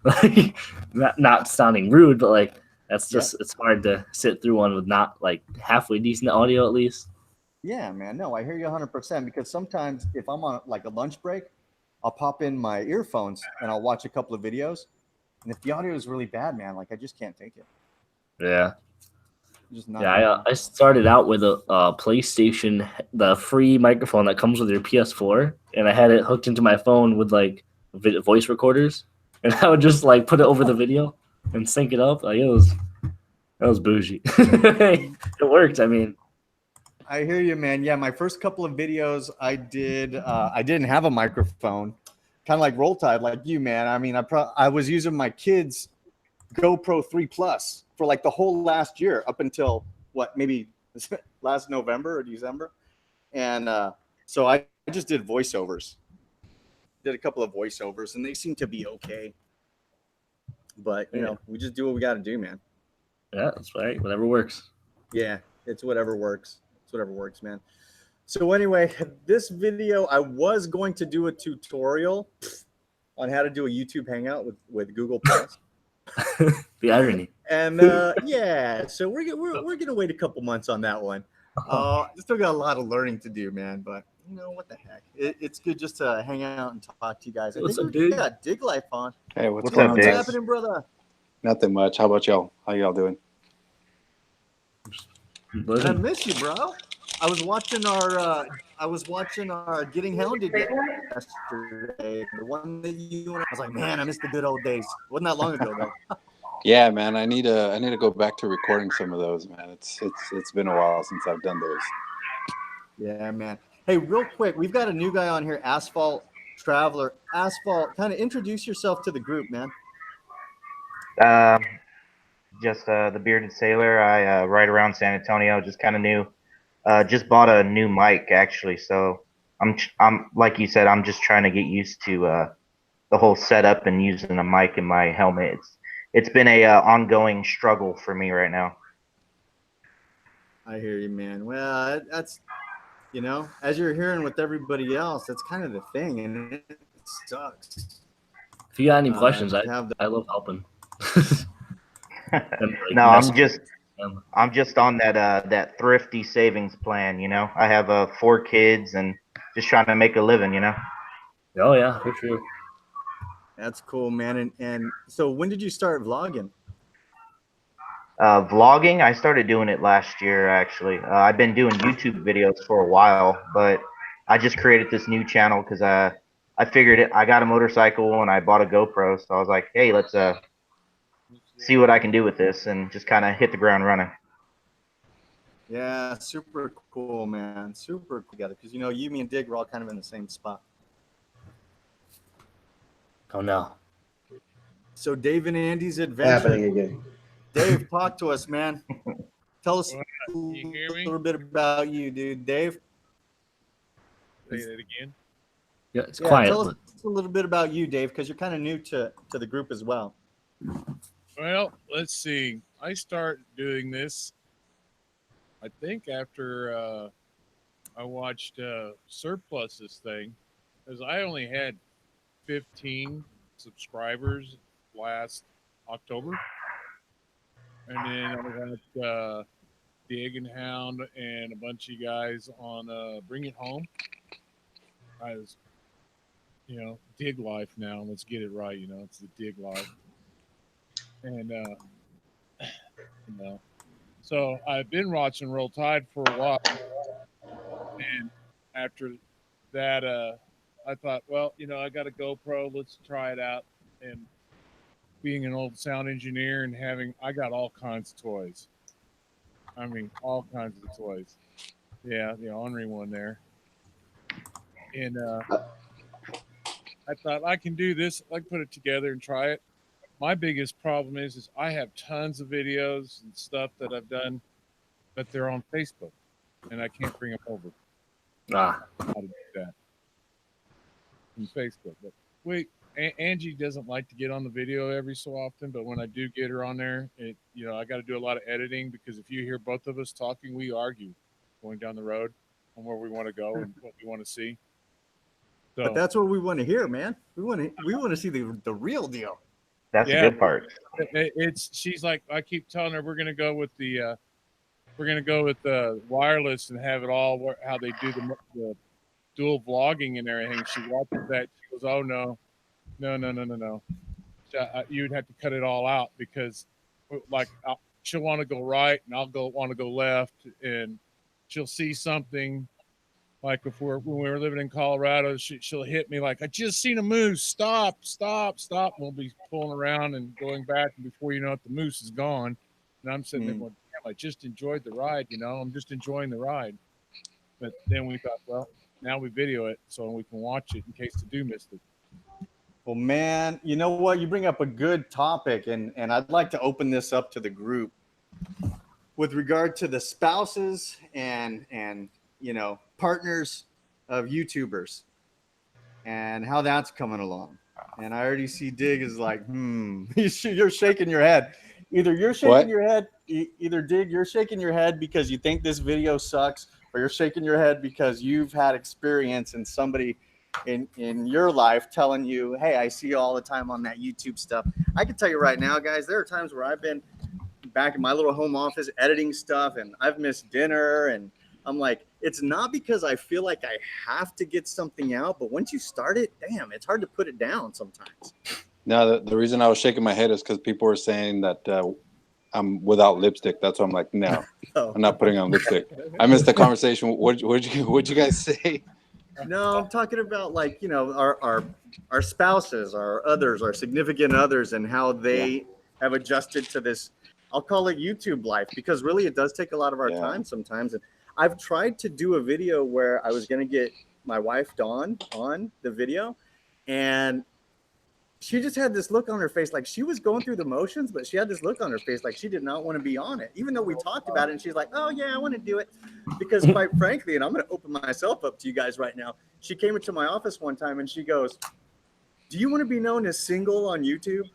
Like, not sounding rude, but like that's Yeah. just it's hard to sit through one with not like halfway decent audio at least. Yeah, man. No, I hear you 100% because sometimes if I'm on like a lunch break, I'll pop in my earphones and I'll watch a couple of videos. And if the audio is really bad, man, like I just can't take it. Yeah. Just Yeah, not down. I started out with a PlayStation, the free microphone that comes with your PS4, and I had it hooked into my phone with like voice recorders, and I would just like put it over the video and sync it up. Like that was bougie. It worked. I mean, I hear you, man. Yeah, my first couple of videos I didn't have a microphone, kind of like Roll Tide, like you, man. I mean, I was using my kids' GoPro 3 Plus for like the whole last year up until what, maybe last November or December. And so I just did voiceovers, did a couple of voiceovers, and they seem to be okay. But, you yeah, know, we just do what we got to do, man. yeah, that's right. Whatever works. Yeah, it's whatever works. It's whatever works, man. So anyway, this video I was going to do a tutorial on how to do a YouTube Hangout with Google Plus, The irony. and yeah, so we're gonna wait a couple months on that one. Still got a lot of learning to do, man. But you know what the heck? It's good just to hang out and talk to you guys. I think What's we up, dude? got Dig Life on. Hey, what's What's going up, on, What's Diggs? guys? happening, brother? Nothing much. How about y'all? How y'all doing? I miss you, bro. I was watching our Getting Hounded yesterday. The one that you and I was like, man, I miss the good old days. Wasn't that long ago though. Yeah, man. I need to go back to recording some of those, man. It's been a while since I've done those. Yeah, man. Hey, real quick, we've got a new guy on here, Asphalt Traveler. Asphalt, kind of introduce yourself to the group, man. Um, just the bearded sailor. I ride around San Antonio. Just kind of new. Just bought a new mic actually, so I'm like you said, I'm just trying to get used to the whole setup and using a mic in my helmet. It's been a ongoing struggle for me right now. I hear you, man. Well, that's, you know, as you're hearing with everybody else, that's kind of the thing, and it sucks If you got any to questions, have the. I love helping. And like No, I'm messaging. just I'm just on that thrifty savings plan. I have 4 kids and just trying to make a living. Oh yeah, for sure. That's cool, man. And so, when did you start vlogging? Vlogging, I started doing it last year actually. I've been doing YouTube videos for a while, but I just created this new channel because I figured I got a motorcycle and I bought a GoPro, so I was like, hey, let's see what I can do with this and just kind of hit the ground running. Yeah, super cool, man. Super cool together because you know, you, me, and Dig were all kind of in the same spot. Oh no. So, Dave and Andy's adventure. Happening again. Dave, talk to us, man. Tell us a You hear me? little bit about you, dude. Dave. Say that again. Yeah, it's Yeah, quiet. tell us But a little bit about you, Dave, because you're kind of new to the group as well. Well, let's see. I started doing this, I think, after I watched Surplus's thing, because I only had 15 subscribers last October. And then I watched Dig and Hound and a bunch of guys on Bring It Home. I was, Dig Life now. Let's get it right. It's the Dig Life. And, so I've been watching Roll Tide for a while. And after that, I thought, well, I got a GoPro. Let's try it out. And being an old sound engineer and I got all kinds of toys. I mean, all kinds of toys. Yeah, the ornery one there. And I thought I can do this. I can put it together and try it. My biggest problem is I have tons of videos and stuff that I've done, but they're on Facebook, and I can't bring them over. ah, How to do that from Facebook? But wait, Angie doesn't like to get on the video every so often, but when I do get her on there, I got to do a lot of editing because if you hear both of us talking, we argue going down the road on where we want to go and what we want to see. So, But that's what we want to hear, man. We want to see the real deal. That's Yeah. the good part. She's like, I keep telling her we're gonna go with the wireless and have it all how they do the dual vlogging and everything. She watches that. She goes, "Oh no. You'd have to cut it all out because, like, she'll want to go right and I'll want to go left, and she'll see something." Like when we were living in Colorado, she'll hit me like, "I just seen a moose. Stop. We'll be pulling around and going back, and before you know it, the moose is gone. And I'm sitting there going, "Damn, I just enjoyed the ride. I'm just enjoying the ride." But then we thought, well, now we video it so we can watch it in case the do missed it. Well, man, you know what? You bring up a good topic, and I'd like to open this up to the group with regard to the spouses and partners of YouTubers and how that's coming along. And I already see Dig is like, you're shaking your head. Either you're shaking your head, either Dig, you're shaking your head because you think this video sucks, or you're shaking your head because you've had experience and somebody in your life telling you, hey, I see you all the time on that YouTube stuff. I can tell you right now, guys, there are times where I've been back in my little home office editing stuff and I've missed dinner, and I'm like, it's not because I feel like I have to get something out, but once you start it, damn, it's hard to put it down sometimes. No, the reason I was shaking my head is because people were saying that I'm without lipstick. That's why I'm like, no, I'm not putting on lipstick. I missed the conversation. What'd you guys say? No, I'm talking about like, our spouses, our others, our significant others, and how they have adjusted to this, I'll call it YouTube life, because really it does take a lot of our time sometimes. And I've tried to do a video where I was going to get my wife, Dawn, on the video, and she just had this look on her face, like she was going through the motions, but she had this look on her face like she did not want to be on it, even though we talked about it. And she's like, oh yeah, I want to do it. Because quite frankly, and I'm going to open myself up to you guys right now, she came into my office one time and she goes, do you want to be known as single on YouTube?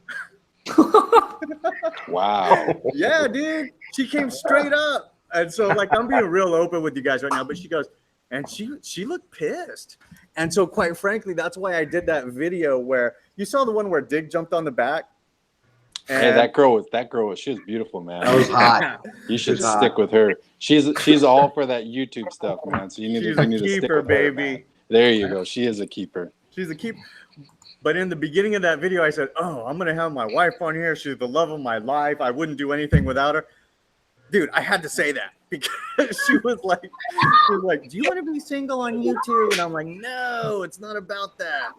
Wow. Yeah, dude. She came straight up. And so, like, I'm being real open with you guys right now, but she goes, and she looked pissed. And so, quite frankly, that's why I did that video where you saw the one where Dig jumped on the back. Hey, that girl was she was beautiful, man. That was hot. You should stick with her. She's all for that YouTube stuff, man. So you need to stick with baby. Her, there you go. She is a keeper. She's a keeper. But in the beginning of that video, I said, oh, I'm going to have my wife on here. She's the love of my life. I wouldn't do anything without her. Dude, I had to say that because she was like, do you want to be single on YouTube? And I'm like, no, it's not about that.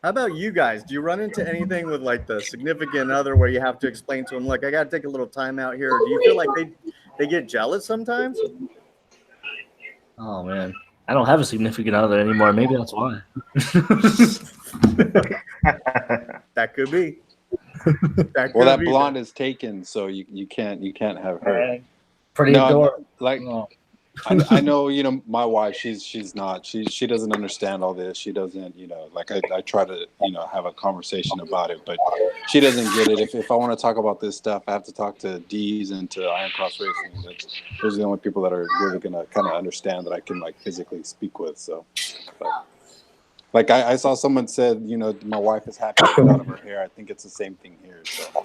How about you guys? Do you run into anything with like the significant other where you have to explain to them, like, I got to take a little time out here? Or do you feel like they get jealous sometimes? Oh, man. I don't have a significant other anymore. Maybe that's why. That could be. That blonde is taken, so you can't have her. Pretty adorable. I know, my wife, she doesn't understand all this. She doesn't, like I try to, have a conversation about it, but she doesn't get it. If I want to talk about this stuff, I have to talk to D's and to Iron Cross Racing. Those are the only people that are really going to kind of understand that I can like physically speak with. So, like I saw someone said, my wife is happy to get out of her hair. I think it's the same thing here. So.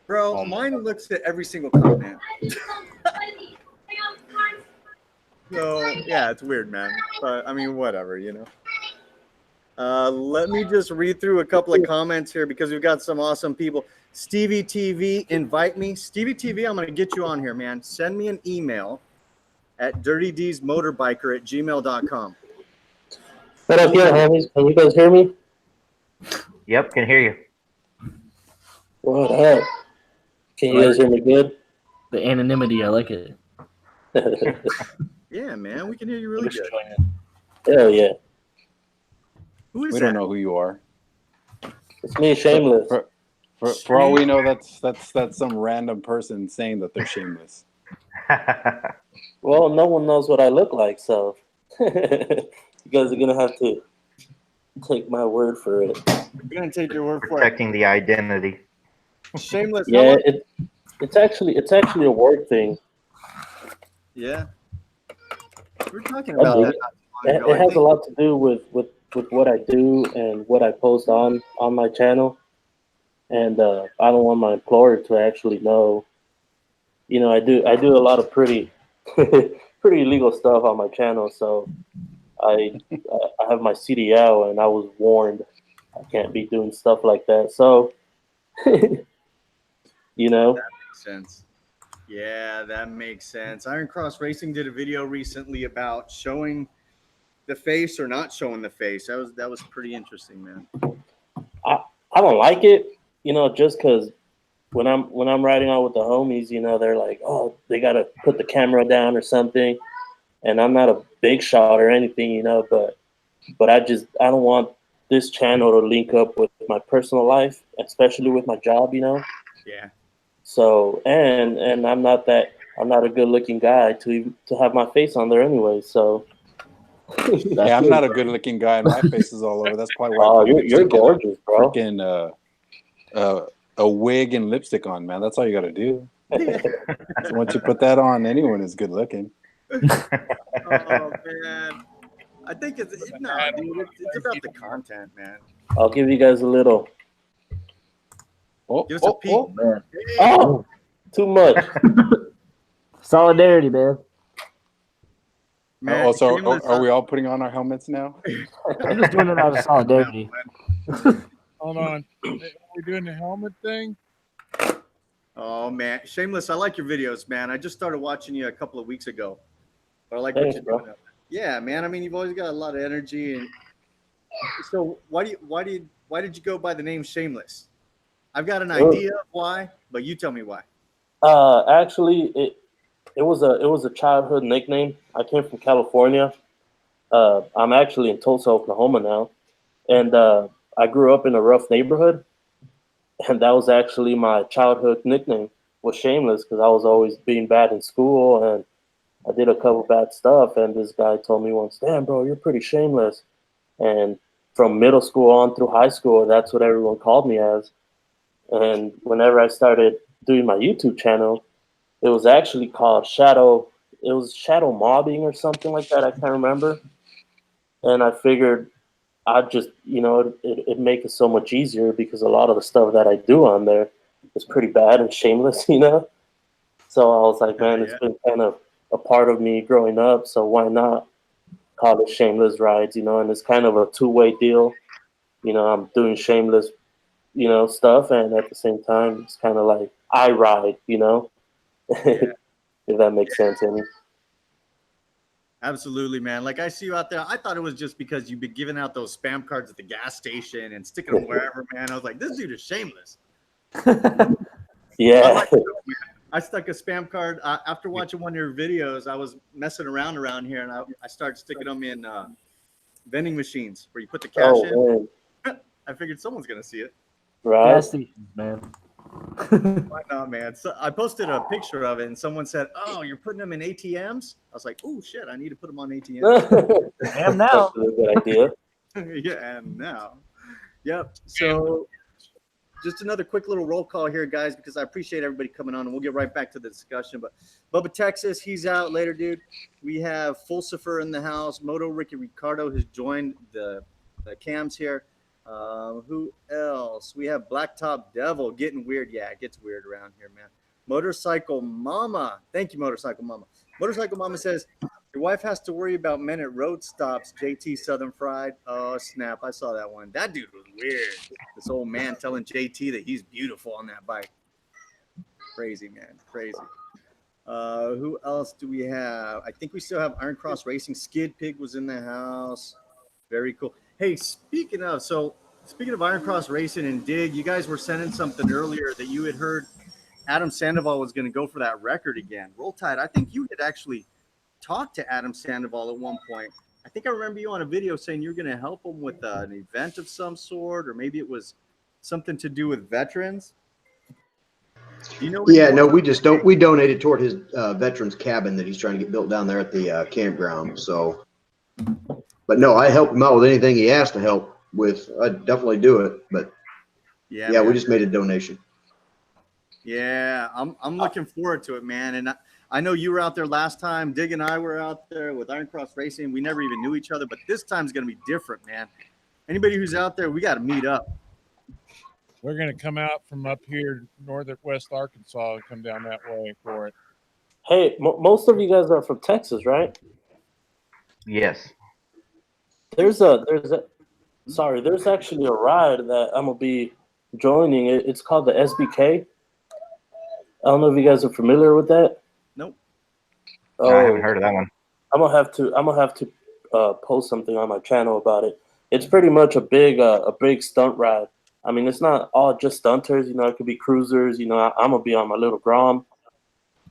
Bro, mine looks at every single comment. So, yeah, it's weird, man. But, I mean, whatever, Let me just read through a couple of comments here because we've got some awesome people. Stevie TV, invite me. Stevie TV, I'm going to get you on here, man. Send me an email at dirtydsmotorbiker@gmail.com. What up, here, homies? Can you guys hear me? Yep, can hear you. What up? Can you guys hear me good? The anonymity, I like it. Yeah, man, we can hear you really good. Hell yeah. Who is We that? don't know who you are. It's me, Shameless. For all we know, that's some random person saying that they're shameless. Well, no one knows what I look like, so you guys are going to have to take my word for it. We're going to take your word for it. Protecting the identity. Shameless. Yeah, it's actually a work thing. Yeah. We're talking about that. It has a lot to do with with what I do and what I post on my channel, and I don't want my employer to actually know. You know, I do a lot of pretty pretty illegal stuff on my channel, so I have my CDL, and I was warned I can't be doing stuff like that. So, you know, That makes sense. Yeah, that makes sense. Iron Cross Racing did a video recently about showing the face or not showing the face. That was pretty interesting, man. I don't like it, you know, just because when I'm riding out with the homies, you know, they're like, oh, they gotta put the camera down or something, and I'm not a big shot or anything, you know, but I don't want this channel to link up with my personal life, especially with my job, you know. Yeah. So and I'm not a good looking guy to have my face on there anyway. So Yeah, I'm not a good looking guy, and my face is all over. That's probably why I oh, put you're lipstick and gorgeous, bro. freaking a wig and lipstick on, man. That's all you got to do. So once you put that on, anyone is good looking. Oh man, I think it's no, dude. It's about the content, man. I'll give you guys a little. Oh, Give us a peek. Oh man, Oh, too much. solidarity, man. Man, also, shameless, are we all putting on our helmets now? I'm just doing it out of solidarity. Hold on. Are we doing the helmet thing? Oh man, shameless. I like your videos, man. I just started watching you a couple of weeks ago, but I like Thanks, what you're bro. doing. Yeah, man. I mean, you've always got a lot of energy, and so why did you go by the name Shameless? I've got an idea of why, but you tell me why. Actually, it was a childhood nickname. I came from California. I'm actually in Tulsa, Oklahoma now, and I grew up in a rough neighborhood, and that was actually my childhood nickname was Shameless because I was always being bad in school and I did a couple bad stuff. And this guy told me once, "Damn, bro, you're pretty shameless." And from middle school on through high school, that's what everyone called me as. And whenever I started doing my YouTube channel, it was actually called Shadow. It was Shadow Mobbing or something like that. I can't remember. And I figured I'd just, you know, it'd make it so much easier because a lot of the stuff that I do on there is pretty bad and shameless, you know. So I was like, man, it's been kind of a part of me growing up. So why not call it Shameless Rides, you know? And it's kind of a two-way deal. You know, I'm doing shameless, you know, stuff, and at the same time, it's kind of like I ride, you know. Yeah. If that makes sense, Amy. Absolutely, man. Like I see you out there. I thought it was just because you've been giving out those spam cards at the gas station and sticking them wherever, man. I was like, this dude is shameless. Yeah. I stuck a spam card after watching one of your videos. I was messing around here, and I started sticking them in vending machines where you put the cash in. Man. I figured someone's gonna see it. Right. Gas stations, man. Why not, man? So I posted a picture of it, and someone said, "Oh, you're putting them in ATMs?" I was like, "Oh shit, I need to put them on ATMs." Damn now. That's a good idea. Yeah, and now, yep. So, just another quick little roll call here, guys, because I appreciate everybody coming on, and we'll get right back to the discussion. But Bubba Texas, he's out later, dude. We have Fulcifer in the house. Moto Ricky Ricardo has joined the cams here. Who else? We have Blacktop Devil getting weird. Yeah, it gets weird around here, man. Motorcycle Mama. Thank you, Motorcycle Mama. Motorcycle Mama says, your wife has to worry about men at road stops, JT Southern Fried. Oh, snap. I saw that one. That dude was weird. This old man telling JT that he's beautiful on that bike. Crazy, man. Crazy. Who else do we have? I think we still have Iron Cross Racing. Skid Pig was in the house. Very cool. Hey, speaking of Iron Cross Racing and Dig, you guys were sending something earlier that you had heard Adam Sandoval was going to go for that record again. Roll Tide, I think you had actually talked to Adam Sandoval at one point. I think I remember you on a video saying you're going to help him with an event of some sort, or maybe it was something to do with veterans. Do you know? Yeah, no, we just don't. We donated toward his veterans cabin that he's trying to get built down there at the campground. So, but no, I helped him out with anything he asked to help with. I'd definitely do it. But yeah, we just made a donation. Yeah, I'm looking forward to it, man. And I know you were out there last time. Dig and I were out there with Iron Cross Racing. We never even knew each other, but this time's going to be different, man. Anybody who's out there, we got to meet up. We're going to come out from up here, northwest Arkansas, and come down that way for it. Hey, most of you guys are from Texas, right? Yes. There's actually a ride that I'm gonna be joining. It's called the SBK. I don't know if you guys are familiar with that. Nope. No, I haven't heard of that one. I'm gonna have to post something on my channel about it. It's pretty much a big stunt ride. I mean, it's not all just stunters. You know, it could be cruisers. You know, I'm gonna be on my little Grom.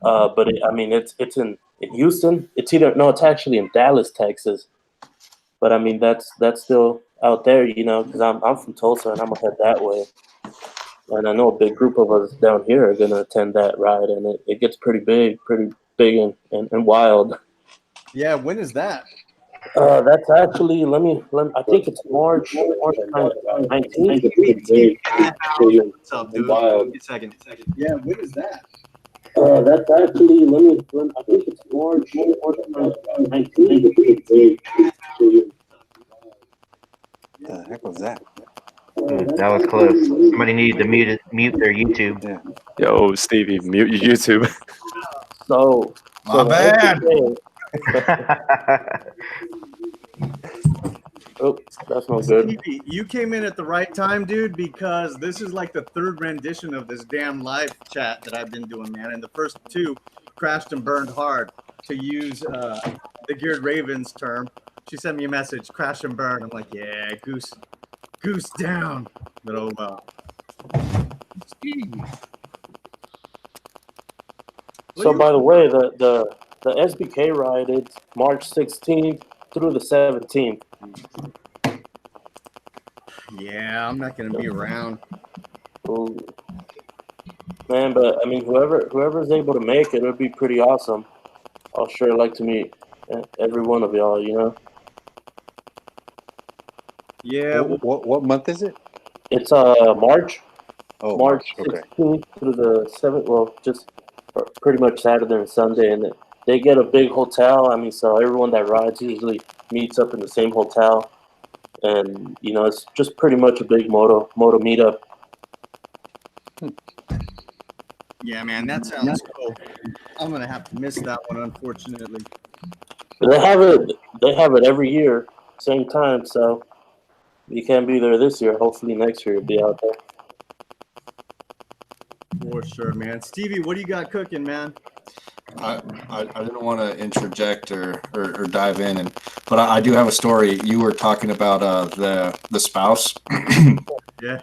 But it's in Houston. It's actually in Dallas, Texas. But I mean, that's still out there, you know, because I'm from Tulsa and I'm gonna head that way. And I know a big group of us down here are gonna attend that ride, and it gets pretty big and wild. Yeah, when is that? That's actually I think it's March 19th. What's up, dude? Wild. A second. Yeah, when is that? That's actually I think it's March 19th. The heck was that? That was close. Somebody needed to mute their YouTube. Yeah. Yo, Stevie, mute your YouTube. So My bad. Oh, that's no good. Stevie, you came in at the right time, dude, because this is like the third rendition of this damn live chat that I've been doing, man. And the first two crashed and burned hard, to use the Geared Ravens term. She sent me a message, crash and burn. I'm like, yeah, goose down. But oh well. So by the way, the SBK ride, it's March 16th through the 17th. Yeah, I'm not gonna be around. Ooh. Man, but I mean, whoever's able to make it, it'll be pretty awesome. I'll sure like to meet every one of y'all, you know. Yeah. What month is it? It's March. Oh, March okay. 16th through the 7th. Well, just pretty much Saturday and Sunday, and they get a big hotel. I mean, so everyone that rides usually meets up in the same hotel, and you know, it's just pretty much a big moto meetup. Yeah, man, that sounds cool. I'm gonna have to miss that one, unfortunately. They have it every year, same time. So you can't be there this year. Hopefully next year you'll be out there. For sure, man. Stevie, what do you got cooking, man? I didn't want to interject or dive in, but I do have a story. You were talking about the spouse. Yeah.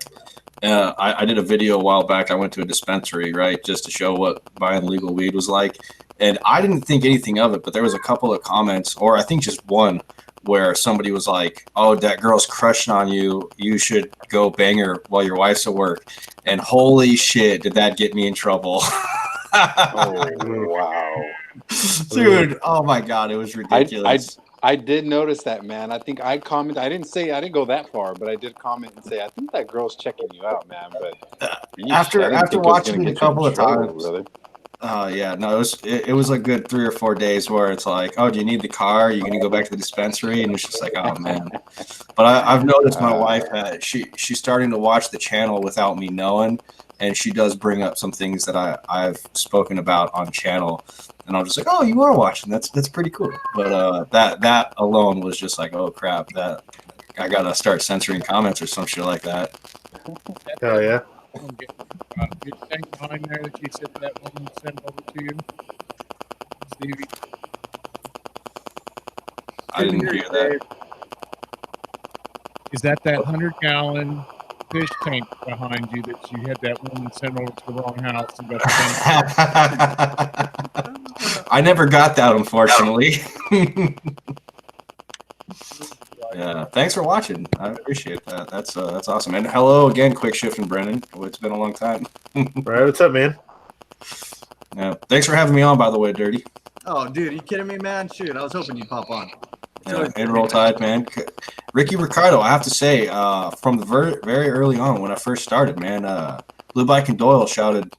I did a video a while back. I went to a dispensary, right, just to show what buying legal weed was like. And I didn't think anything of it, but there was a couple of comments, or I think just one, where somebody was like, oh, that girl's crushing on you. You should go bang her while your wife's at work. And holy shit, did that get me in trouble. Oh, wow. Dude, oh my God, it was ridiculous. I did notice that, man. I think I commented. I didn't go that far, but I did comment and say, I think that girl's checking you out, man. But After watching it a couple of times, brother. yeah, no, it was a good 3 or 4 days where it's like, oh, do you need the car? Are you gonna go back to the dispensary? And it's just like, oh man. But I've noticed my wife, she's starting to watch the channel without me knowing, and she does bring up some things that I've spoken about on channel, and I'm just like, oh, you are watching? That's pretty cool. But that alone was just like, oh crap, that I gotta start censoring comments or some shit like that. Hell yeah. Did you think behind there that you said that woman sent over to you, Stevie? I didn't hear that. Is that 100-gallon fish tank behind you that you had that woman sent over to the wrong house and got the I never got that, unfortunately. Yeah, thanks for watching. I appreciate that. That's awesome. And hello again, Quick Shift and Brennan. It's been a long time. Right, what's up, man? Yeah, thanks for having me on, by the way, Dirty. Oh, dude, you kidding me, man? Shoot, I was hoping you'd pop on. Yeah, and Roll Tide, man. Ricky Ricardo, I have to say, from the very early on when I first started, man, Blue Bike and Doyle shouted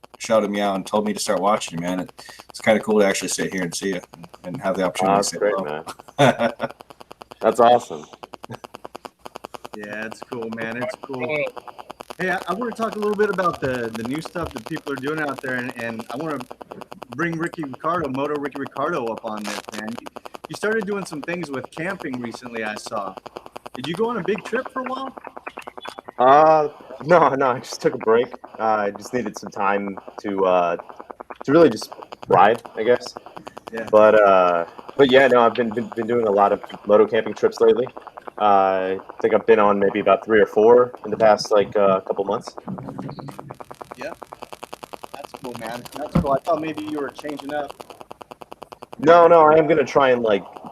me out and told me to start watching you, man. It's kind of cool to actually sit here and see you and have the opportunity That's to say great, hello. man. That's awesome. Yeah, it's cool, man. It's cool. Hey, I want to talk a little bit about the new stuff that people are doing out there, and I want to bring Moto Ricky Ricardo up on this, man. You started doing some things with camping recently, I saw. Did you go on a big trip for a while? No, I just took a break. I just needed some time to really just ride, I guess. Yeah. But yeah, no, I've been doing a lot of moto camping trips lately. I think I've been on maybe about 3 or 4 in the past couple months. Yeah. That's cool, man. That's cool. I thought maybe you were changing up. No, I am gonna try and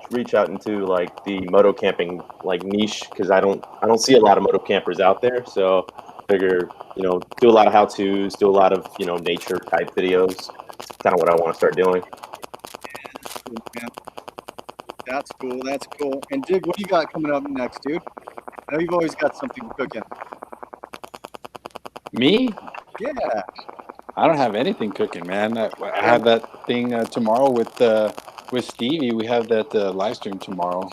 reach out into the moto camping niche, because I don't see a lot of moto campers out there. So I figure do a lot of how tos, do a lot of nature type videos. Kind of what I want to start doing. Cool, man. That's cool. That's cool. And Dig, what do you got coming up next, dude? I know you've always got something cooking. Me? Yeah. I don't have anything cooking, man. I have that thing tomorrow with Stevie. We have that live stream tomorrow.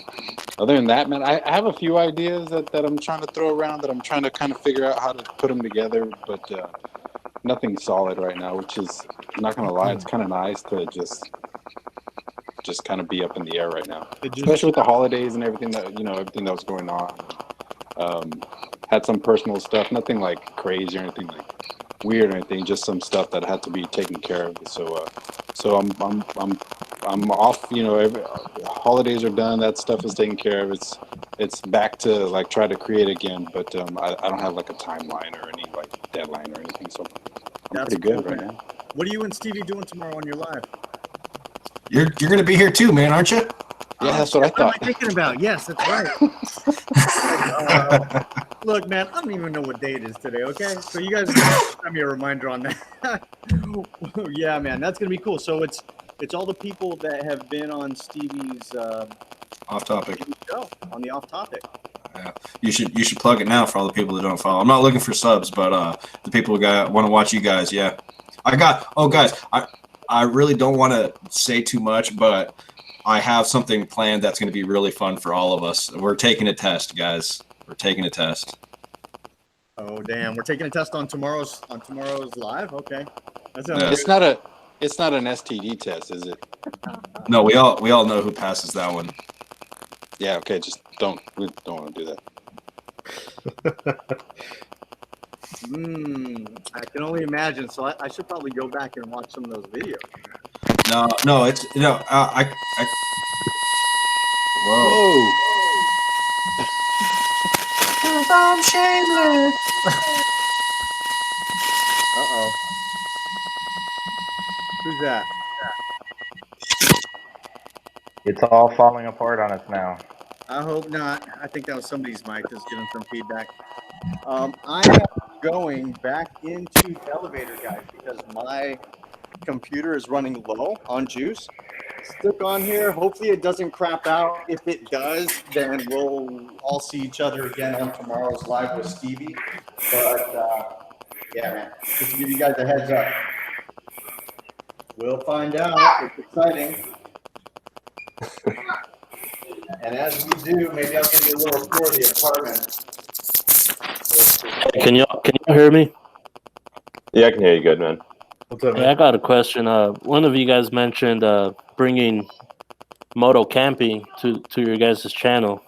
Other than that, man, I have a few ideas that I'm trying to throw around, that I'm trying to kind of figure out how to put them together, but nothing solid right now, which is, I'm not going to lie, it's kind of nice to just kind of be up in the air right now, especially with the holidays and everything that everything that was going on. Had some personal stuff, nothing like crazy or anything like weird or anything, just some stuff that had to be taken care of. So I'm off. Holidays are done. That stuff is taken care of. It's back to try to create again, but I don't have a timeline or any deadline or anything. So I'm pretty good right now. What are you and Stevie doing tomorrow on your live? You're gonna be here too, man, aren't you? Yeah, that's what I thought. What am I thinking about? Yes, that's right. Look, man, I don't even know what day it is today, okay? So you guys send me a reminder on that. Yeah, man, that's going to be cool. So it's all the people that have been on Stevie's Off topic show, on the Off Topic. Yeah, you should plug it now for all the people that don't follow. I'm not looking for subs, but the people who want to watch you guys, yeah. Guys, I really don't want to say too much, but I have something planned that's going to be really fun for all of us. We're taking a test, guys. We're taking a test. Oh, damn. We're taking a test on tomorrow's live? Okay. That's It's not an STD test, is it? No, we all know who passes that one. Yeah, okay, we don't want to do that. I can only imagine. So I should probably go back and watch some of those videos. No, it's I. Whoa. I'm shameless. Uh-oh. Who's that? It's all falling apart on us now. I hope not. I think that was somebody's mic that's giving some feedback. I am going back into the elevator, guys, because my computer is running low on juice. Stick on here. Hopefully it doesn't crap out. If it does, then we'll all see each other again on tomorrow's live with Stevie. But yeah, man, just to give you guys a heads up. We'll find out. It's exciting. And as we do, maybe I'll give you a little tour of the apartment. Can you hear me? Yeah, I can hear you good, man. What's up, Hey, I man? got a question. One of you guys mentioned bringing moto camping to your guys' channel,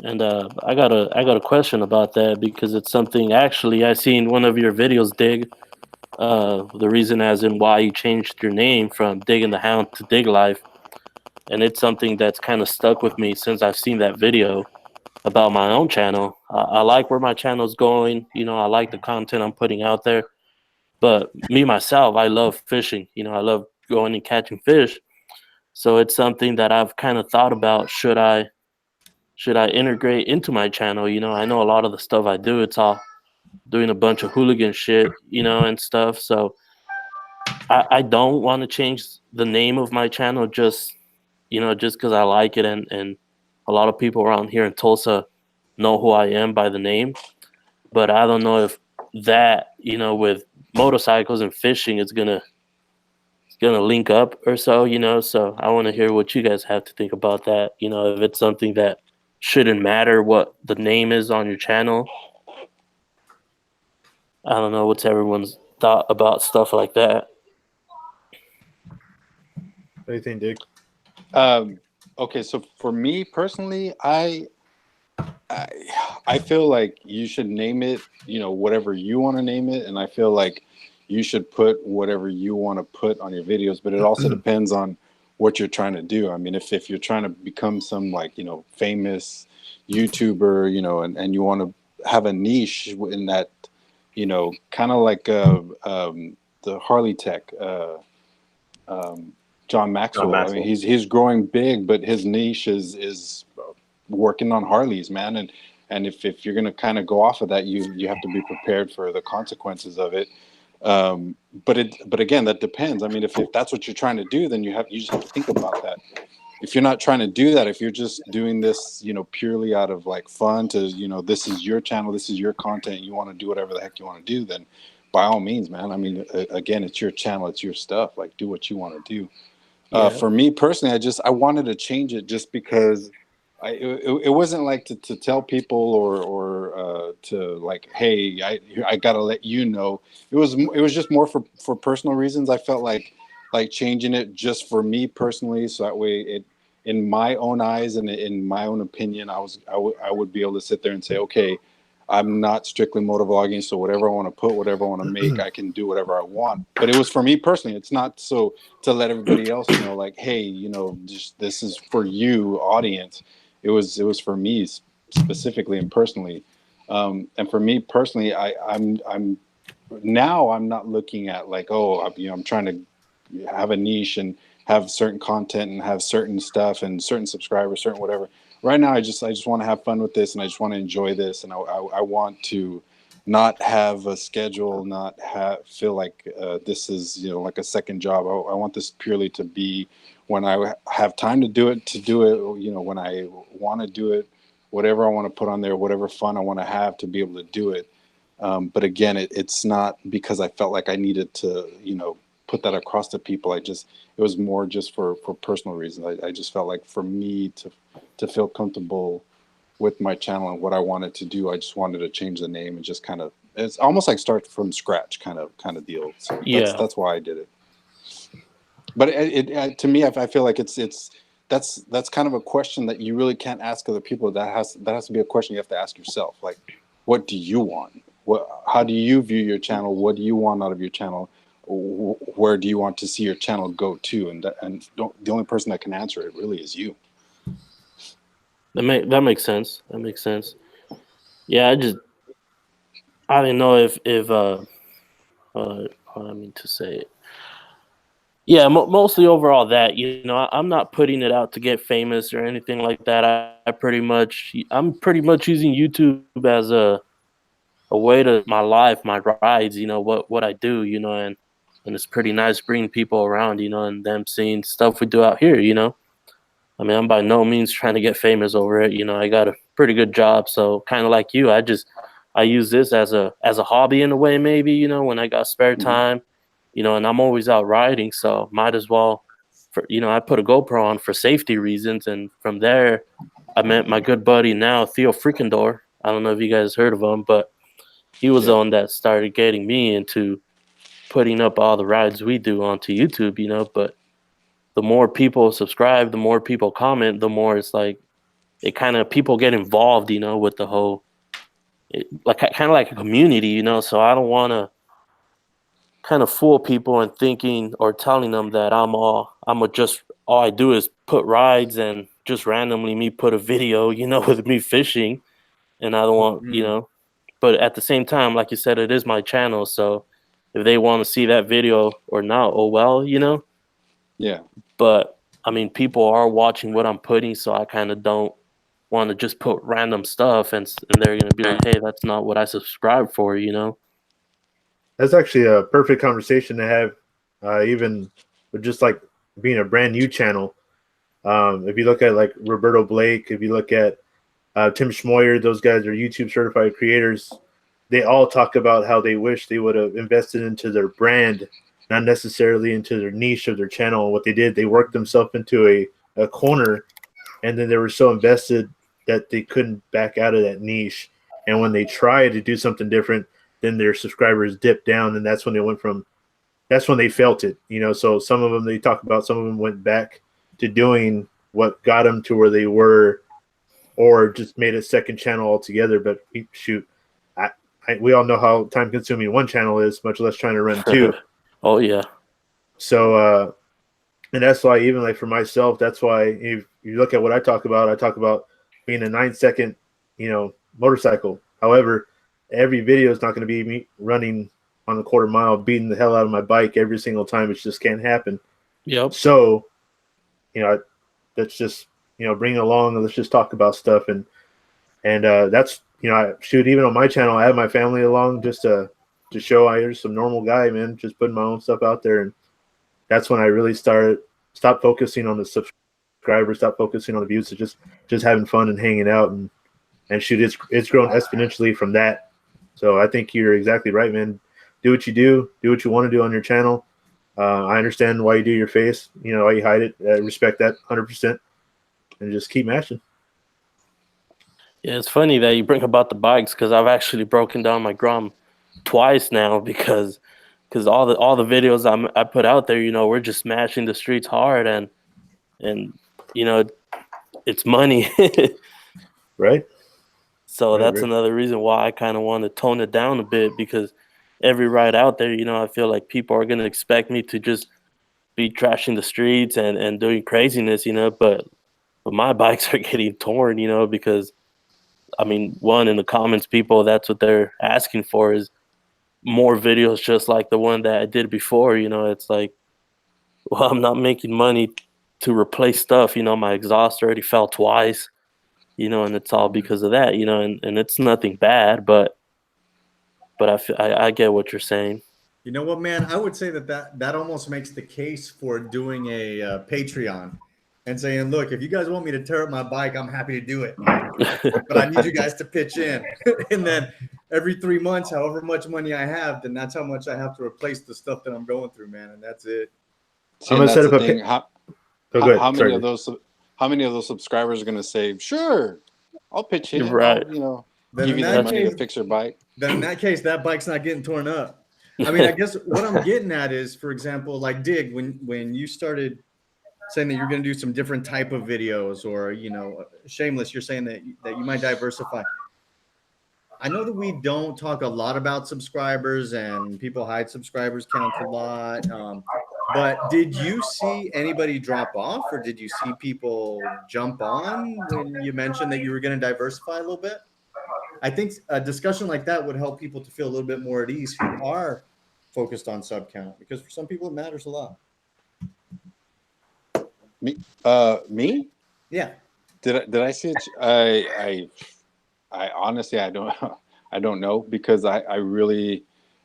and I got a question about that, because it's something actually I seen one of your videos, Dig. The reason as in why you changed your name from Dig and the Hound to Dig Life, and it's something that's kind of stuck with me since I've seen that video about my own channel. I like where my channel's going. I like the content I'm putting out there. But me, myself, I love fishing. I love going and catching fish. So it's something that I've kind of thought about. Should I integrate into my channel? I know a lot of the stuff I do, it's all doing a bunch of hooligan shit, and stuff. So I don't want to change the name of my channel just because I like it. And a lot of people around here in Tulsa know who I am by the name. But I don't know if that, you know, with motorcycles and fishing, it's gonna link up or so, you know. So I want to hear what you guys have to think about that. You know, if it's something that shouldn't matter what the name is on your channel. I don't know what's everyone's thought about stuff like that. What do you think, Dick? Okay, so for me personally, I feel like you should name it, you know, whatever you want to name it, and I feel like you should put whatever you want to put on your videos, but it also depends on what you're trying to do. I mean, if you're trying to become some, like, you know, famous YouTuber, you know, and you want to have a niche in that, you know, kind of like the Harley Tech, John Maxwell. I mean, he's growing big, but his niche is working on Harleys, man. And if you're gonna kind of go off of that, you have to be prepared for the consequences of it. But again, that depends. I mean, if that's what you're trying to do, then you just have to think about that. If you're not trying to do that, if you're just doing this, you know, purely out of like fun to, you know, this is your channel, this is your content, you want to do whatever the heck you want to do, then by all means, man. I mean, again, it's your channel, it's your stuff. Like, do what you want to do. For me personally, I wanted to change it just because it wasn't like to tell people or to like, hey, I gotta let you know. It was just more for personal reasons. I felt like changing it just for me personally, so that way it, in my own eyes and in my own opinion, I would be able to sit there and say, okay, I'm not strictly motovlogging, so whatever I want to put, whatever I want to make, I can do whatever I want. But it was for me personally. It's not so to let everybody else know, like, hey, you know, this is for you, audience. It was for me specifically and personally. And for me personally, I'm now I'm not looking at like, oh, you know, I'm trying to have a niche and have certain content and have certain stuff and certain subscribers, certain whatever. Right now, I just want to have fun with this, and I just want to enjoy this, and I want to not have a schedule, not feel like this is, you know, like a second job. I want this purely to be when I have time to do it, you know, when I want to do it, whatever I want to put on there, whatever fun I want to have to be able to do it. But again, it's not because I felt like I needed to, you know, put that across to people. It was more just for personal reasons. I just felt like for me to feel comfortable with my channel and what I wanted to do, I just wanted to change the name and just kind of, it's almost like start from scratch kind of deal. So that's why I did it. But it to me, I feel like that's kind of a question that you really can't ask other people. That has to be a question you have to ask yourself. Like, what do you want? How do you view your channel? What do you want out of your channel? Where do you want to see your channel go to? And the only person that can answer it really is you. That makes sense. That makes sense. Yeah, I didn't know if I mean to say it. Yeah, mostly overall that, you know, I'm not putting it out to get famous or anything like that. I'm pretty much using YouTube as a way to my life, my rides, you know, what I do, you know, and it's pretty nice bringing people around, you know, and them seeing stuff we do out here, you know. I mean, I'm by no means trying to get famous over it, you know. I got a pretty good job, so kind of like you, I use this as a hobby in a way, maybe, you know, when I got spare time, you know, and I'm always out riding, so might as well, you know, I put a GoPro on for safety reasons, and from there, I met my good buddy now, Theo Freakendor. I don't know if you guys heard of him, but he was the one that started getting me into putting up all the rides we do onto YouTube, you know. But the more people subscribe, the more people comment, the more it's like it kind of people get involved, you know, with the whole like kind of like a community, you know. So I don't want to kind of fool people and thinking or telling them that just all I do is put rides and just randomly me put a video, you know, with me fishing, and I don't want, you know. But at the same time, like you said, it is my channel, so if they want to see that video or not, oh well, you know. Yeah. But I mean, people are watching what I'm putting, so I kind of don't want to just put random stuff and they're gonna be like, hey, that's not what I subscribed for, you know. That's actually a perfect conversation to have, even with just like being a brand new channel. If you look at like Roberto Blake, if you look at Tim Schmoyer, those guys are YouTube certified creators. they all talk about how they wish they would have invested into their brand, not necessarily into their niche of their channel. What they did, they worked themselves into a corner, and then they were so invested that they couldn't back out of that niche. And when they tried to do something different, then their subscribers dipped down, and that's when they felt it, So some of them they talk about, some of them went back to doing what got them to where they were, or just made a second channel altogether. But shoot, we all know how time consuming one channel is, much less trying to run two. Oh yeah. So, and that's why, even like for myself, that's why if you look at what I talk about being a 9-second, motorcycle. However, every video is not going to be me running on a quarter mile, beating the hell out of my bike every single time. It just can't happen. Yep. So, let's just, bring it along and let's just talk about stuff. And that's, even on my channel, I have my family along just to show I'm just some normal guy, man, just putting my own stuff out there. And that's when I really stop focusing on the subscribers, stop focusing on the views, just having fun and hanging out. And shoot, it's grown exponentially from that. So I think you're exactly right, man. Do what you what you want to do on your channel. I understand why you do your face, why you hide it. I respect that 100%, and just keep mashing. Yeah, it's funny that you bring about the bikes, because I've actually broken down my Grom twice now, because all the videos I put out there, we're just smashing the streets hard, and it's money. Right. So that's right. another reason why I kind of want to tone it down a bit, because every ride out there, I feel like people are going to expect me to just be trashing the streets and doing craziness, but my bikes are getting torn, because one, in the comments, people, that's what they're asking for, is more videos just like the one that I did before. It's like, well, I'm not making money to replace stuff. My exhaust already fell twice, and it's all because of that, and it's nothing bad, but I get what you're saying. You know what, man? I would say that almost makes the case for doing a Patreon and saying, look, if you guys want me to tear up my bike, I'm happy to do it. But I need you guys to pitch in. And then every 3 months, however much money I have, then that's how much I have to replace the stuff that I'm going through, man. And that's it. See, I'm gonna set up a thing. How many of those subscribers are gonna say, sure, I'll pitch in, right? I'll, give you the money to fix your bike. Then in that case, that bike's not getting torn up. I mean, I guess what I'm getting at is, for example, like Dig, when you started saying that you're going to do some different type of videos, or Shameless, you're saying that you might diversify. I know that we don't talk a lot about subscribers, and people hide subscribers counts a lot. But did you see anybody drop off, or did you see people jump on when you mentioned that you were going to diversify a little bit? I think a discussion like that would help people to feel a little bit more at ease who are focused on sub count, because for some people it matters a lot. Me? Yeah. Did I see it? I honestly, I don't know, because I really,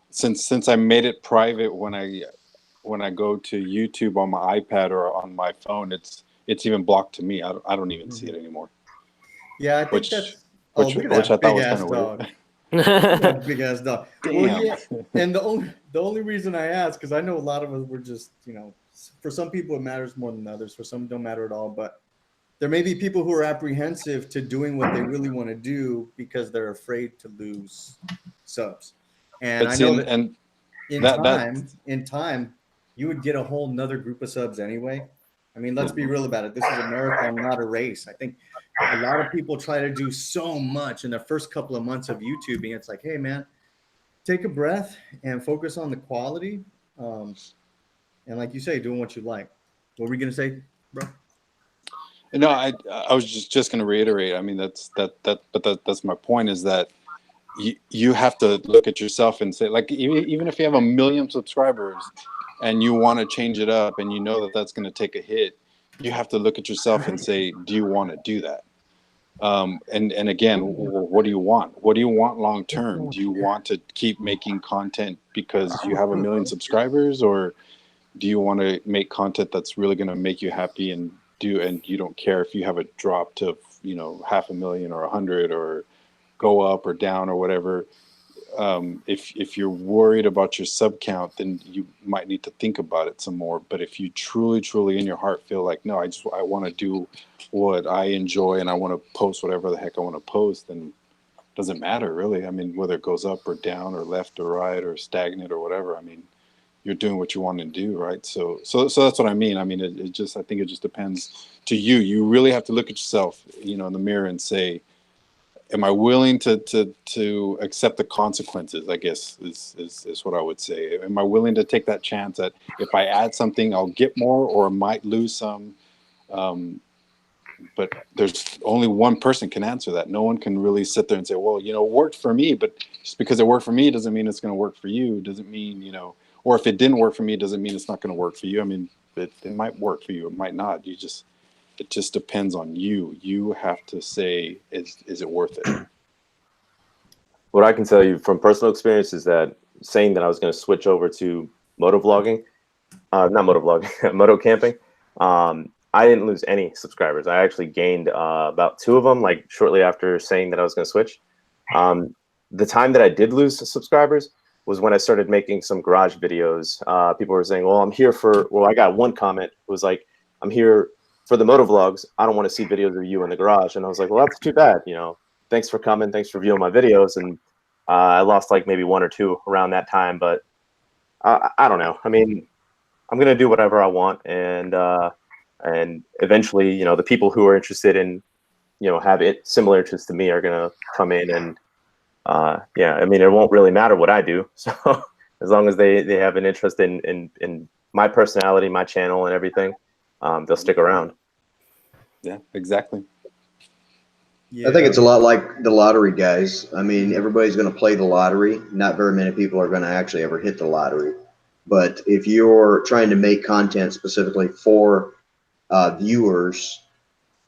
since I made it private, when I go to YouTube on my iPad or on my phone, it's even blocked to me. I don't even see it anymore. Yeah, I think that's. Which I thought was kind of weird. Big ass dog. Damn. Well, yeah, and the only reason I ask, because I know a lot of us were just, for some people it matters more than others. For some it don't matter at all. But there may be people who are apprehensive to doing what they really want to do because they're afraid to lose subs. And I know that in time, you would get a whole nother group of subs anyway. I mean, let's be real about it. This is a marathon, not a race. I think a lot of people try to do so much in the first couple of months of YouTubing. It's like, hey, man, take a breath and focus on the quality. And like you say, doing what you like. What were we going to say, bro? No, I was just going to reiterate. I mean, that's my point, is that you have to look at yourself and say, like, even if you have 1 million subscribers and you want to change it up, and you know that that's going to take a hit, you have to look at yourself and say, do you want to do that? And again, what do you want? What do you want long term? Do you want to keep making content because you have 1 million subscribers, or do you want to make content that's really going to make you happy and you don't care if you have a drop to 500,000 or 100, or go up or down or whatever? if you're worried about your sub count, then you might need to think about it some more. But if you truly in your heart feel like, no, I want to do what I enjoy and I want to post whatever the heck I want to post, then it doesn't matter really. I mean, whether it goes up or down or left or right or stagnant or whatever, I mean, you're doing what you want to do, right? So that's what I mean. I mean, I think it just depends to you. You really have to look at yourself, in the mirror and say, am I willing to accept the consequences, I guess is what I would say. Am I willing to take that chance that if I add something, I'll get more or might lose some? But there's only one person can answer that. No one can really sit there and say, well, it worked for me, but just because it worked for me doesn't mean it's going to work for you. Doesn't mean, or if it didn't work for me, doesn't mean it's not going to work for you. I mean, it might work for you. It might not. It just depends on you. You have to say, is it worth it? What I can tell you from personal experience is that saying that I was going to switch over to motovlogging, not motovlogging, moto camping, I didn't lose any subscribers. I actually gained about 2 of them, like shortly after saying that I was going to switch. The time that I did lose subscribers was when I started making some garage videos. People were saying, well, I got one comment. It was like, I'm here for the motovlogs. I don't want to see videos of you in the garage. And I was like, well, that's too bad. Thanks for coming. Thanks for viewing my videos. And I lost like maybe 1 or 2 around that time. But I don't know. I mean, I'm going to do whatever I want. And eventually, the people who are interested in, have similar interests to me are going to come in and, I mean, it won't really matter what I do. So as long as they have an interest in my personality, my channel and everything, they'll stick around. Yeah, exactly. I think it's a lot like the lottery, guys. I mean, everybody's going to play the lottery. Not very many people are going to actually ever hit the lottery. But if you're trying to make content specifically for viewers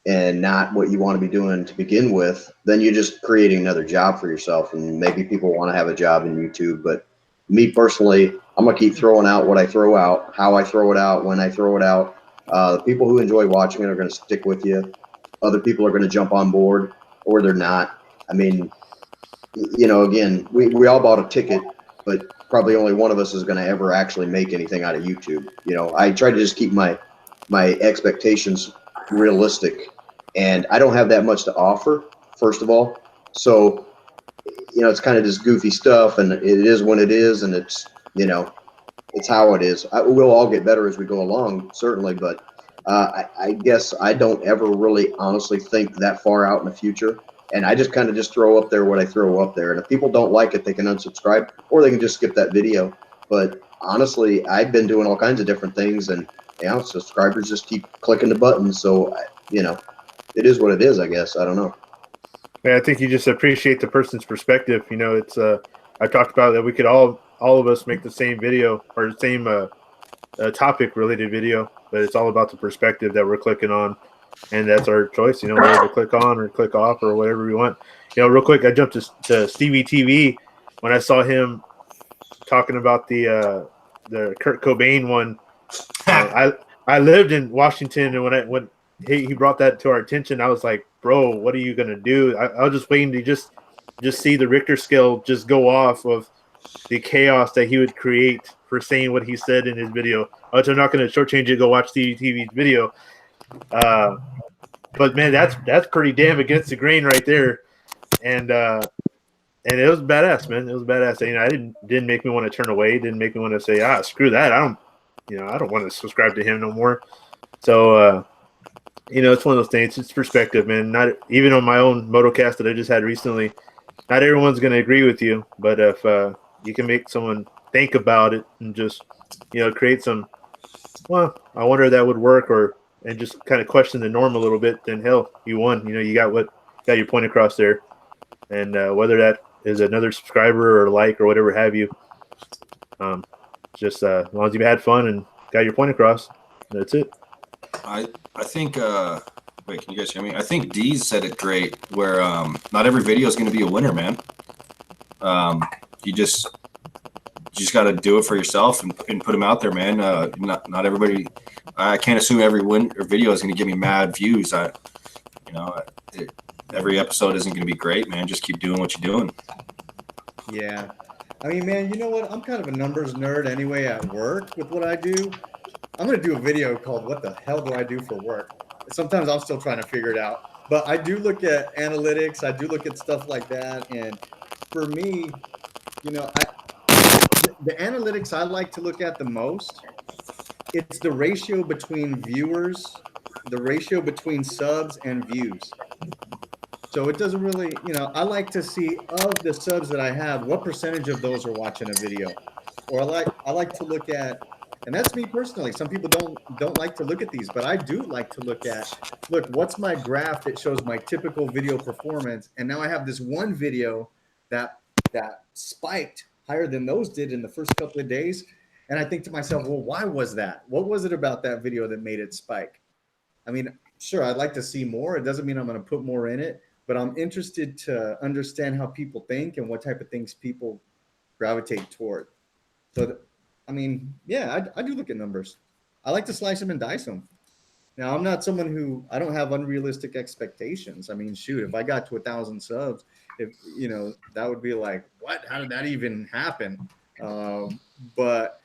and not what you want to be doing to begin with, then you're just creating another job for yourself. And maybe people want to have a job in YouTube. But me personally, I'm going to keep throwing out what I throw out, how I throw it out, when I throw it out. The people who enjoy watching it are going to stick with you. Other people are going to jump on board, or they're not. I mean, again, we all bought a ticket, but probably only one of us is going to ever actually make anything out of YouTube. I try to just keep my expectations realistic, and I don't have that much to offer, first of all. So, it's kind of just goofy stuff, and it is when it is, and it's, it's how it is. We'll all get better as we go along, certainly, but I guess I don't ever really honestly think that far out in the future. And I just kind of just throw up there what I throw up there. And if people don't like it, they can unsubscribe or they can just skip that video. But honestly, I've been doing all kinds of different things, and subscribers just keep clicking the buttons. So, it is what it is, I guess. I don't know. Yeah, I think you just appreciate the person's perspective. It's I talked about that we could all of us make the same video or the same topic related video, but it's all about the perspective that we're clicking on, and that's our choice. Whether to click on or click off or whatever we want. Real quick, I jumped to Stevie TV when I saw him talking about the Kurt Cobain one. I lived in Washington, and when he brought that to our attention, I was like, bro, what are you gonna do? I was just waiting to just see the Richter scale just go off of the chaos that he would create for saying what he said in his video. Which I'm not going to shortchange it. Go watch TV's video. But man, that's pretty damn against the grain right there, and it was badass, man. It was badass. I didn't make me want to turn away. Didn't make me want to say, screw that. I don't want to subscribe to him no more. So it's one of those things. It's perspective, man. Not even on my own motocast that I just had recently. Not everyone's going to agree with you, but if you can make someone think about it and just create some, well, I wonder if that would work, and just kind of question the norm a little bit, then hell, you won. You got your point across there, and whether that is another subscriber or like or whatever have you, just as long as you had fun and got your point across, that's it. I think wait, can you guys hear me? I think Deez said it great, where not every video is going to be a winner, man. You just got to do it for yourself and put them out there, man. Not everybody. I can't assume every video is going to give me mad views. Every episode isn't going to be great, man. Just keep doing what you're doing. Yeah. I mean, man, you know what? I'm kind of a numbers nerd anyway at work with what I do. I'm going to do a video called What the Hell Do I Do for Work? Sometimes I'm still trying to figure it out. But I do look at analytics. I do look at stuff like that. And for me, you know, the analytics I like to look at the most, it's the ratio between viewers, the ratio between subs and views. So it doesn't really, you know, I like to see of the subs that I have, what percentage of those are watching a video. Or I like to look at, and that's me personally. Some people don't like to look at these, but I do like to look at, look, what's my graph that shows my typical video performance? And now I have this one video that spiked higher than those did in the first couple of days. And I think to myself, well, why was that? What was it about that video that made it spike? I mean, sure, I'd like to see more. It doesn't mean I'm going to put more in it, but I'm interested to understand how people think and what type of things people gravitate toward. So, I mean, yeah, I do look at numbers. I like to slice them and dice them. Now, I'm not someone who, I don't have unrealistic expectations. I mean, shoot, if I got to 1,000 subs, if you know, that would be like, what? How did that even happen? But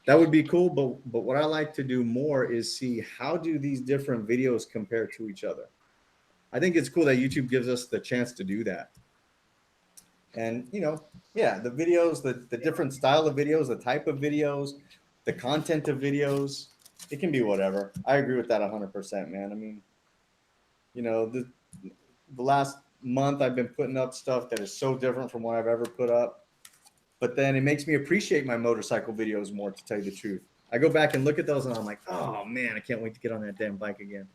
that would be cool. But what I like to do more is see how do these different videos compare to each other. I think it's cool that YouTube gives us the chance to do that. And, you know, yeah, the videos, the different style of videos, the type of videos, the content of videos, it can be whatever. I agree with that 100%, man. I mean, you know, the last month I've been putting up stuff that is so different from what I've ever put up. But then it makes me appreciate my motorcycle videos more, to tell you the truth. I go back and look at those and I'm like, oh, man, I can't wait to get on that damn bike again.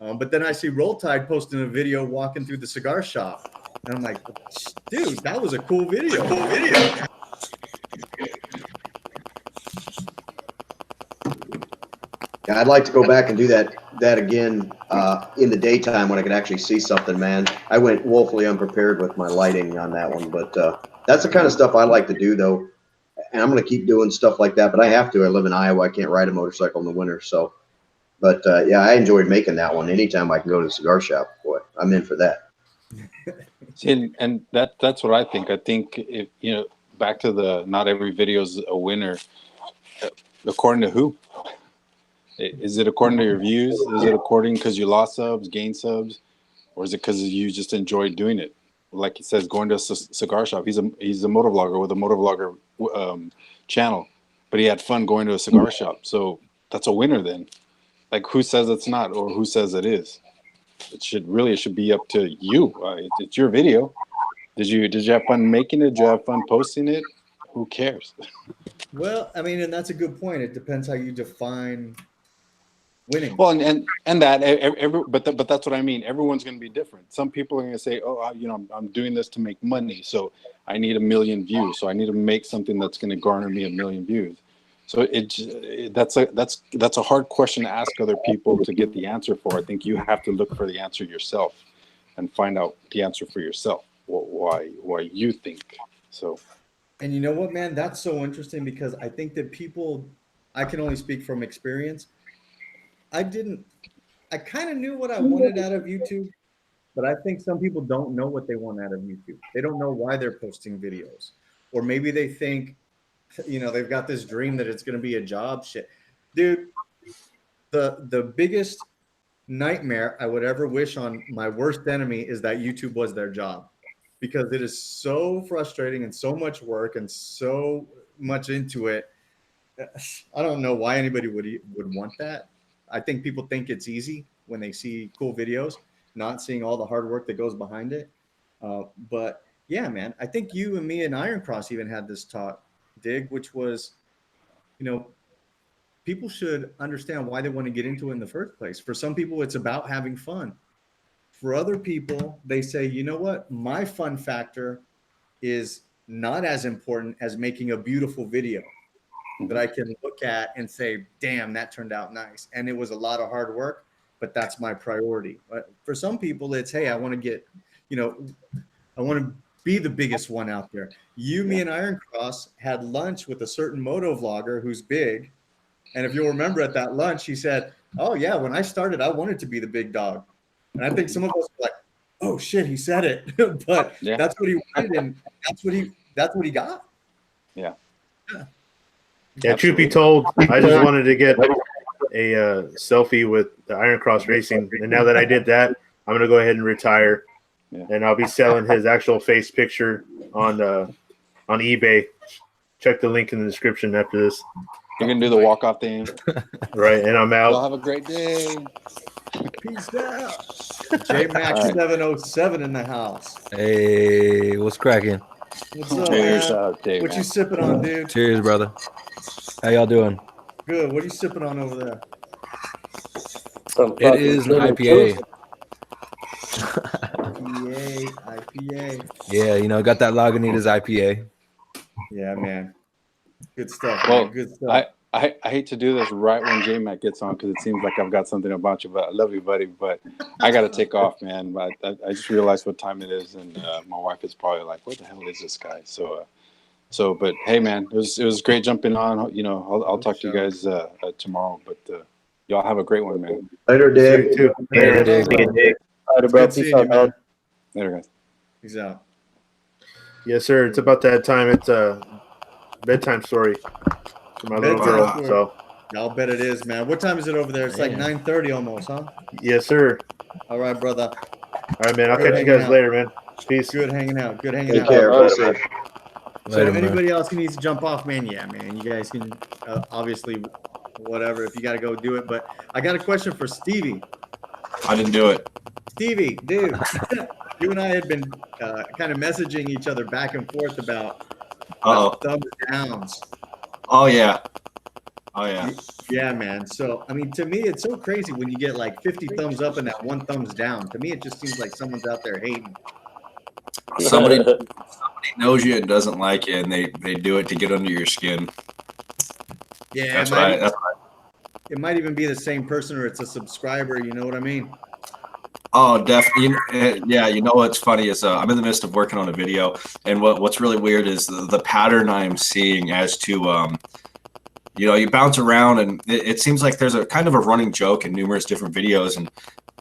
But then I see Roll Tide posting a video walking through the cigar shop. And I'm like, dude, that was a cool video. Yeah, I'd like to go back and do that again in the daytime when I could actually see something, man. I went woefully unprepared with my lighting on that one, but that's the kind of stuff I like to do, though. And I'm going to keep doing stuff like that, but I have to. I live in Iowa. I can't ride a motorcycle in the winter, so. But yeah, I enjoyed making that one. Anytime I can go to the cigar shop, boy, I'm in for that. See, and that's what I think. I think if you know, back to the not every video is a winner. According to who? Is it according to your views? Is it according because you lost subs, gained subs, or is it because you just enjoyed doing it? Like he says, going to a cigar shop. He's a motovlogger with a motovlogger channel, but he had fun going to a cigar shop. So that's a winner then. Like, who says it's not, or who says it is? It should be up to you. It's your video. Did you have fun making it? Did you have fun posting it? Who cares? Well, I mean, and that's a good point. It depends how you define winning. Well, and that but that's what I mean. Everyone's going to be different. Some people are going to say, "Oh, you know, I'm doing this to make money, so I need 1 million views. So I need to make something that's going to garner me 1 million views." So that's a hard question to ask other people to get the answer for. I think you have to look for the answer yourself and find out the answer for yourself. Why you think so. And you know what, man? That's so interesting because I think that people, I can only speak from experience. I kind of knew what I wanted out of YouTube, but I think some people don't know what they want out of YouTube. They don't know why they're posting videos. Or maybe they think, you know, they've got this dream that it's going to be a job. Shit, dude, the biggest nightmare I would ever wish on my worst enemy is that YouTube was their job, because it is so frustrating and so much work and so much into it. I don't know why anybody would want that. I think people think it's easy when they see cool videos, not seeing all the hard work that goes behind it. But yeah, man, I think you and me and Iron Cross even had this talk, Dig, which was, you know, people should understand why they want to get into it in the first place. For some people, it's about having fun. For other people, they say, you know what, my fun factor is not as important as making a beautiful video that I can look at and say, damn, that turned out nice. And it was a lot of hard work, but that's my priority. But for some people, it's, hey, I want to get, you know, I want to be the biggest one out there. You, me, and Iron Cross had lunch with a certain moto vlogger who's big. And if you'll remember at that lunch, he said, oh, yeah, when I started, I wanted to be the big dog. And I think some of us were like, oh, oh shit, he said it. But Yeah. that's what he wanted, and that's what he got. Yeah. Yeah, truth be told, I just wanted to get a selfie with the Iron Cross Racing, and now that I did that, I'm gonna go ahead and retire, and I'll be selling his actual face picture on eBay. Check the link in the description after this. You're gonna do the walk-off thing, right? And I'm out. Y'all have a great day. Peace out. J-Max 707 in the house. Hey, what's cracking? What's up, Cheers, man? Jay, What man. you sipping on, dude? Cheers, brother. How y'all doing? Good. What are you sipping on over there? It is an IPA. IPA. Yeah, you know, got that Lagunitas IPA. Yeah, man. Good stuff. Well, Man. Good stuff. I hate to do this right when J-Mac gets on because it seems like I've got something about you, but I love you, buddy. But I got to take off, man. But I just realized what time it is, and my wife is probably like, "What the hell is this guy?" So, but hey, man, it was great jumping on. You know, I'll talk to you guys tomorrow. But y'all have a great one, man. Later, Dave. Too. Later, Dig. Good seeing you, man. Later, guys. He's out. Yes, sir. It's about that time. It's a bedtime story for my little Bedtime girl. story. So, I'll bet it is, man. What time is it over there? It's like 9:30 almost, huh? yes, sir. All right, brother. All right, man. I'll Good catch you hanging guys out. later, man. Peace. Good hanging out. Good hanging Take out. care. Be safe. So Later, man. anybody else who needs to jump off, man, yeah, man. You guys can obviously, whatever, if you got to go do it. But I got a question for Stevie. I didn't do it. Stevie, dude, you and I had been kind of messaging each other back and forth about thumbs downs. Oh yeah. Oh yeah. Yeah, man. So, I mean, to me, it's so crazy when you get like 50 thumbs up and that one thumbs down. To me, it just seems like someone's out there hating. Somebody knows you and doesn't like you, and they do it to get under your skin. Yeah, That's what I. it might even be the same person or it's a subscriber. You know what I mean? Oh, definitely. Yeah, you know what's funny is I'm in the midst of working on a video, and what's really weird is the pattern I'm seeing as to you know, you bounce around, and it seems like there's a kind of a running joke in numerous different videos, and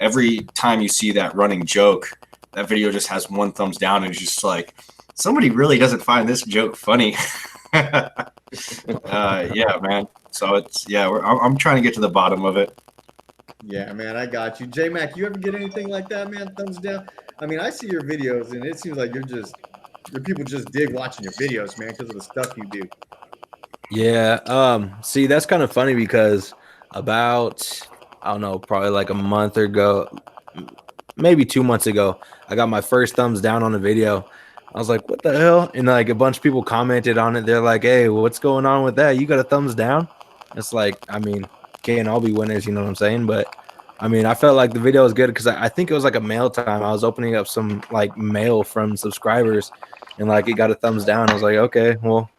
every time you see that running joke, that video just has one thumbs down, and it's just like somebody really doesn't find this joke funny. Yeah, man. So I'm trying to get to the bottom of it. Yeah, man, I got you. J-Mac, you ever get anything like that, man? Thumbs down? I mean, I see your videos, and it seems like your people just dig watching your videos, man, because of the stuff you do. Yeah. See, that's kind of funny because about, I don't know, probably like a month ago, maybe 2 months ago, I got my first thumbs down on a video. I was like, what the hell? And like a bunch of people commented on it. They're like, hey, what's going on with that? You got a thumbs down? It's like, I mean, can't all be winners, you know what I'm saying? But I mean, I felt like the video was good because I think it was like a mail time. I was opening up some like mail from subscribers, and like it got a thumbs down. I was like, okay, well,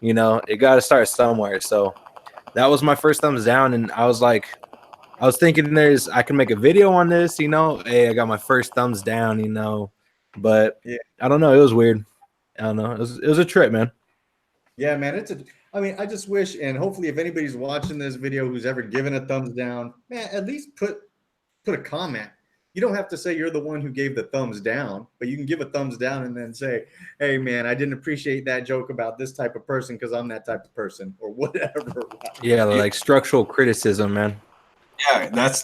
you know, it got to start somewhere. So that was my first thumbs down, and I was like, I was thinking I can make a video on this, you know. Hey, I got my first thumbs down, you know, but yeah, I don't know. It was weird. I don't know. It was a trip, man. Yeah, man, I mean, I just wish, and hopefully if anybody's watching this video who's ever given a thumbs down, man, at least put a comment. You don't have to say you're the one who gave the thumbs down, but you can give a thumbs down and then say, hey, man, I didn't appreciate that joke about this type of person because I'm that type of person or whatever. Yeah, like structural criticism, man. Yeah, that's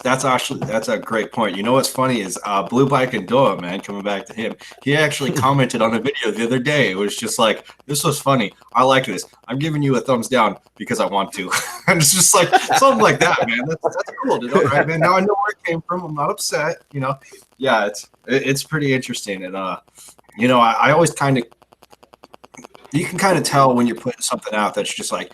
a great point. You know what's funny is Blue Bike and Doa, man, coming back to him. He actually commented on a video the other day. It was just like, this was funny. I like this. I'm giving you a thumbs down because I want to. And it's just like something like that, man. That's cool, dude. All right, man. Now I know where it came from. I'm not upset. You know, yeah, it's pretty interesting. And you know, I always kind of, you can kind of tell when you're putting something out that's just like.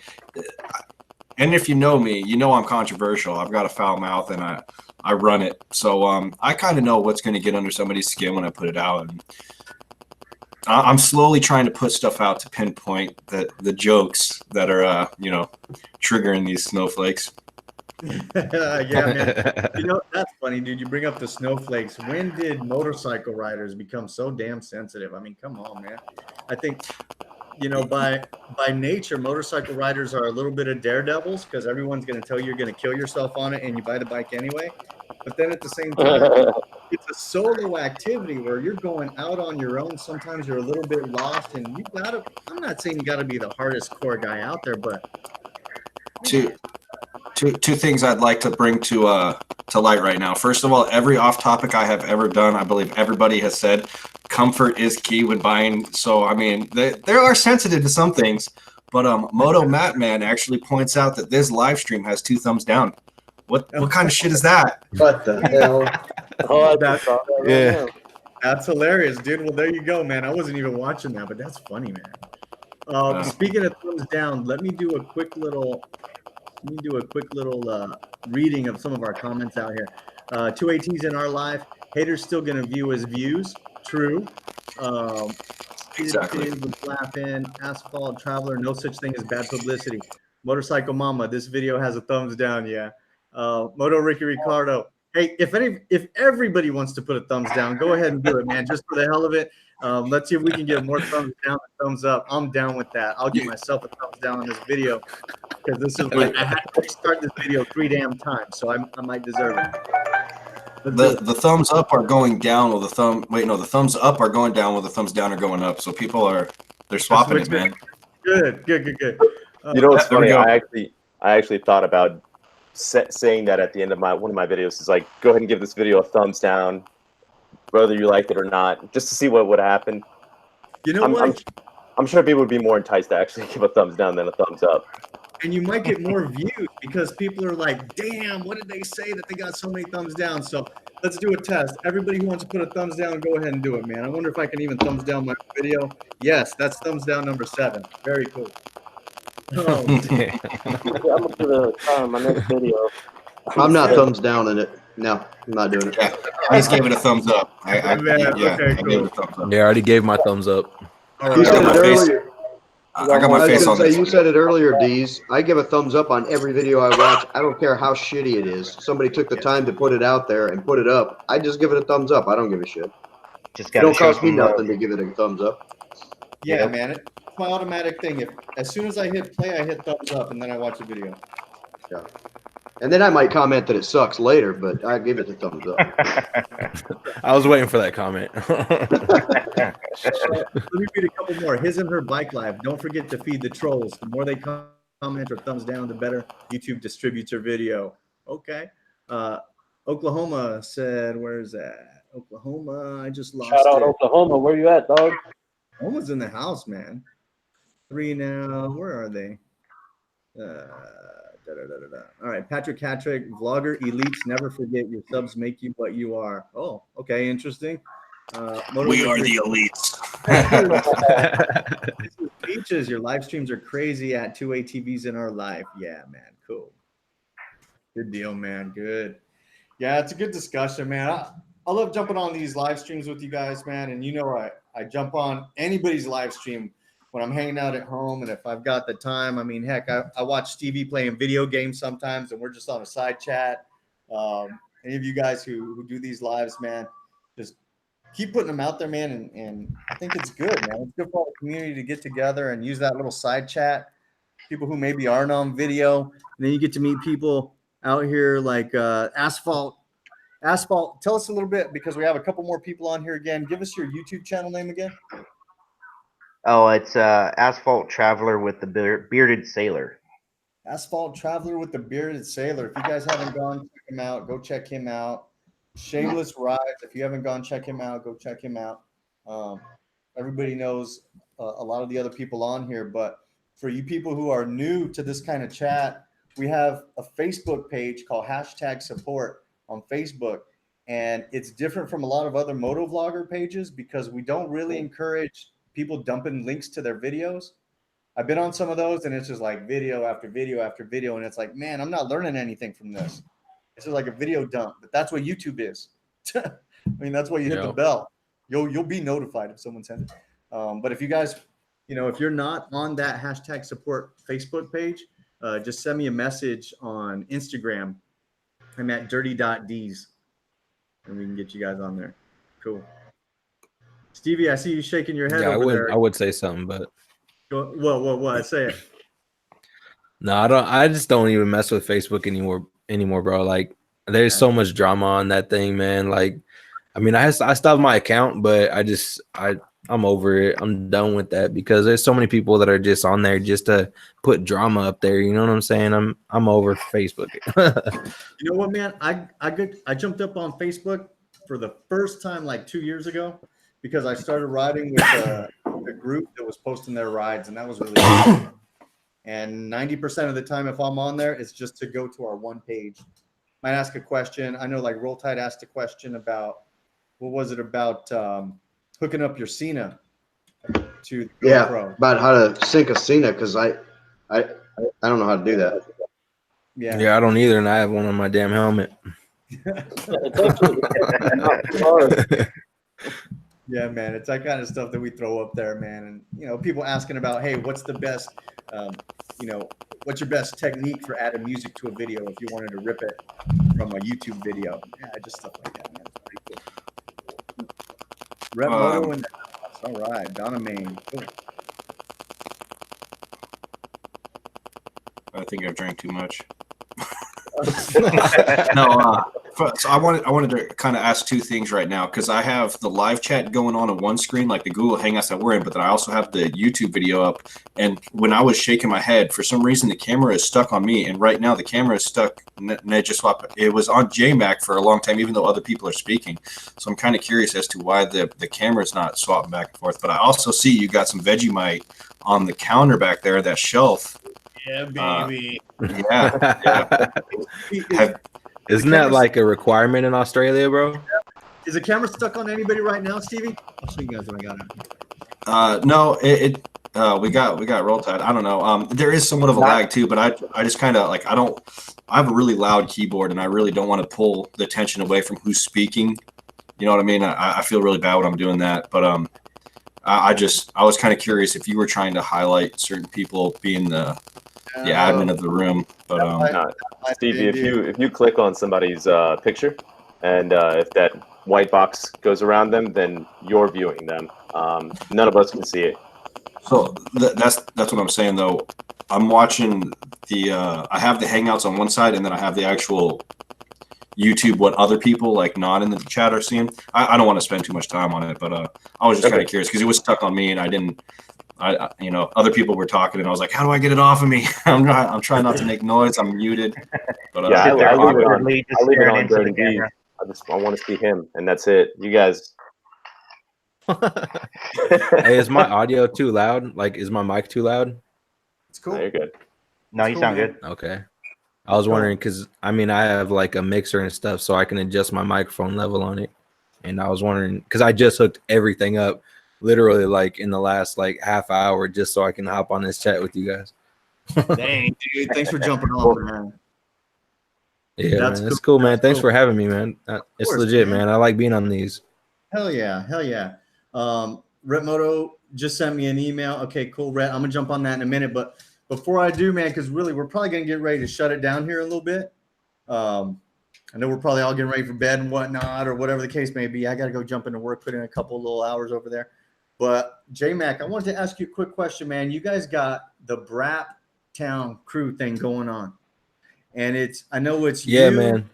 And if you know me, you know I'm controversial. I've got a foul mouth and I run it. So I kind of know what's going to get under somebody's skin when I put it out. And I'm slowly trying to put stuff out to pinpoint the jokes that are, you know, triggering these snowflakes. Yeah, man. You know, that's funny, dude. You bring up the snowflakes. When did motorcycle riders become so damn sensitive? I mean, come on, man. I think, you know, by nature, motorcycle riders are a little bit of daredevils because everyone's going to tell you you're going to kill yourself on it and you buy the bike anyway. But then at the same time, it's a solo activity where you're going out on your own. Sometimes you're a little bit lost, and you gotta. I'm not saying you gotta be the hardest core guy out there, but Two things I'd like to bring to light right now. First of all, every off topic I have ever done, I believe everybody has said comfort is key when buying. So I mean, they are sensitive to some things, but Moto Matt Man actually points out that this live stream has 2 thumbs down. What kind of shit is that? What the hell? Oh, That- Yeah. that's hilarious, dude. Well, there you go, man. I wasn't even watching that, but that's funny, man. Speaking of thumbs down, let me do a quick little reading of some of our comments out here. 2ATs in our life. Haters still gonna view as views. True. Exactly. Laughing. Asphalt Traveler. No such thing as bad publicity. Motorcycle Mama. This video has a thumbs down. Yeah. Moto Ricky Ricardo. Hey, if everybody wants to put a thumbs down, go ahead and do it, man. Just for the hell of it. Let's see if we can get more thumbs down than thumbs up. I'm down with that. I'll give myself a thumbs down on this video because this is like I had to start this video 3 damn times, so I might deserve it. The thumbs up are going down while the thumbs up are going down while the thumbs down are going up. So people they're swapping it, man. Good. You know what's funny? I actually thought about saying that at the end of one of my videos is like, go ahead and give this video a thumbs down, whether you like it or not, just to see what would happen. You know what? I'm sure people would be more enticed to actually give a thumbs down than a thumbs up. And you might get more views because people are like, damn, what did they say that they got so many thumbs down? So let's do a test. Everybody who wants to put a thumbs down, go ahead and do it, man. I wonder if I can even thumbs down my video. Yes, that's thumbs down number 7. Very cool. Oh, I'm gonna put my next video. I'm not thumbs down in it. No, I'm not doing it. Yeah, I just gave it a thumbs up. I gave it a thumbs up. Yeah, I already gave my thumbs up. You said it earlier. I got my I was face gonna on say, this. you said it earlier, Deez. I give a thumbs up on every video I watch. I don't care how shitty it is. Somebody took the time to put it out there and put it up. I just give it a thumbs up. I don't give a shit. Just It gotta don't show cost me some nothing to give it a thumbs up. yeah, man. It's my automatic thing. As soon as I hit play, I hit thumbs up, and then I watch the video. Yeah. And then I might comment that it sucks later, but I give it a thumbs up. I was waiting for that comment. Let me read a couple more. His and her bike live. Don't forget to feed the trolls. The more they comment or thumbs down, the better YouTube distributes your video. Okay. Oklahoma said, where's that? Oklahoma. I just lost Shout out it. Oklahoma. Where you at, dog? Oklahoma's in the house, man. 3 now. Where are they? All right, Patrick Hattrick, vlogger elites. Never forget your subs make you what you are. Oh, okay, interesting. We are the elites. Beaches, your live streams are crazy at 2ATVs in our life. Yeah, man, cool. Good deal, man. Good. Yeah, it's a good discussion, man. I love jumping on these live streams with you guys, man. And you know, I jump on anybody's live stream when I'm hanging out at home, and if I've got the time. I mean, heck, I watch Stevie playing video games sometimes, and we're just on a side chat. Any of you guys who do these lives, man, just keep putting them out there, man, and I think it's good, man. It's good for the community to get together and use that little side chat. People who maybe aren't on video, and then you get to meet people out here like Asphalt. Asphalt, tell us a little bit, because we have a couple more people on here again. Give us your YouTube channel name again. Oh, it's Asphalt Traveler with the Bearded Sailor. Asphalt Traveler with the Bearded Sailor. If you guys haven't gone, check him out. Go check him out. Shameless Rides. If you haven't gone, check him out. Go check him out. Everybody knows a lot of the other people on here, but for you people who are new to this kind of chat, we have a Facebook page called #support on Facebook, and it's different from a lot of other moto vlogger pages because we don't really encourage people dumping links to their videos. I've been on some of those, and it's just like video after video after video, and it's like, man, I'm not learning anything from this. It's just like a video dump, but that's what YouTube is. I mean, that's why you hit the bell. You'll be notified if someone sends it. But if you guys, if you're not on that #support Facebook page, just send me a message on Instagram. I'm at dirty.ds, and we can get you guys on there. Cool. Stevie, I see you shaking your head over there. I would say something, but what? Say it. No, I don't. I just don't even mess with Facebook anymore, bro. Like, there's so much drama on that thing, man. Like, mean, I stopped my account, but I'm over it. I'm done with that because there's so many people that are just on there just to put drama up there. You know what I'm saying? I'm over Facebook. You know what, man? I jumped up on Facebook for the first time like 2 years ago because I started riding with a group that was posting their rides, and that was really cool. And 90% of the time, if I'm on there, it's just to go to our one page. Might ask a question. I know, like Roll Tide asked a question about what was it about hooking up your Cena to the GoPro. About how to sync a Cena because I don't know how to do that. Yeah, I don't either, and I have one on my damn helmet. It's actually not hard. Yeah, man, it's that kind of stuff that we throw up there, man. And you know, people asking about, hey, what's the best, what's your best technique for adding music to a video if you wanted to rip it from a YouTube video? Yeah, just stuff like that, man. It's pretty cool. Rep Moto and all right, Donna Main. Cool. I think I've drank too much. No, so I wanted to kind of ask two things right now because I have the live chat going on one screen, like the Google Hangouts that we're in, but then I also have the YouTube video up. And when I was shaking my head, for some reason the camera is stuck on me, and right now the camera is stuck. It was on JMac for a long time, even though other people are speaking. So I'm kind of curious as to why the camera is not swapping back and forth. But I also see you got some Vegemite on the counter back there, that shelf. Yeah, baby. Yeah. Isn't that like a requirement in Australia, bro? Is the camera stuck on anybody right now, Stevie? I'll show you guys what I got out here. No, we got Roll Tide. I don't know. There is somewhat of a lag too, but I just kind of like I have a really loud keyboard and I really don't want to pull the attention away from who's speaking. You know what I mean? I feel really bad when I'm doing that, but I was kind of curious if you were trying to highlight certain people being the admin of the room, but Stevie, if you click on somebody's picture, and if that white box goes around them, then you're viewing them. None of us can see it. So that's what I'm saying though. I'm watching I have the Hangouts on one side, and then I have the actual YouTube, what other people like not in the chat are seeing. I don't want to spend too much time on it, but I was just kind of curious because it was stuck on me, and I didn't. Other people were talking, and I was like, "How do I get it off of me?" I'm trying not to make noise. I'm muted. But I leave it on during the I want to see him, and that's it. You guys. Hey, is my audio too loud? Like, is my mic too loud? It's cool. No, you're good. No, you sound good. Okay. I was wondering because I have like a mixer and stuff, so I can adjust my microphone level on it. And I was wondering because I just hooked everything up, literally like in the last like half hour, just so I can hop on this chat with you guys. Dang, dude! Thanks for jumping on, man. Yeah, that's cool, man. Thanks for having me, man. It's legit, man. I like being on these. Hell yeah. Rhett Moto just sent me an email. Okay, cool, Rhett. I'm gonna jump on that in a minute, but before I do, man, because really we're probably gonna get ready to shut it down here a little bit. I know we're probably all getting ready for bed and whatnot, or whatever the case may be. I gotta go jump into work, put in a couple little hours over there. But J-Mac, I wanted to ask you a quick question, man. You guys got the Brap Town crew thing going on, and I know it's you, man.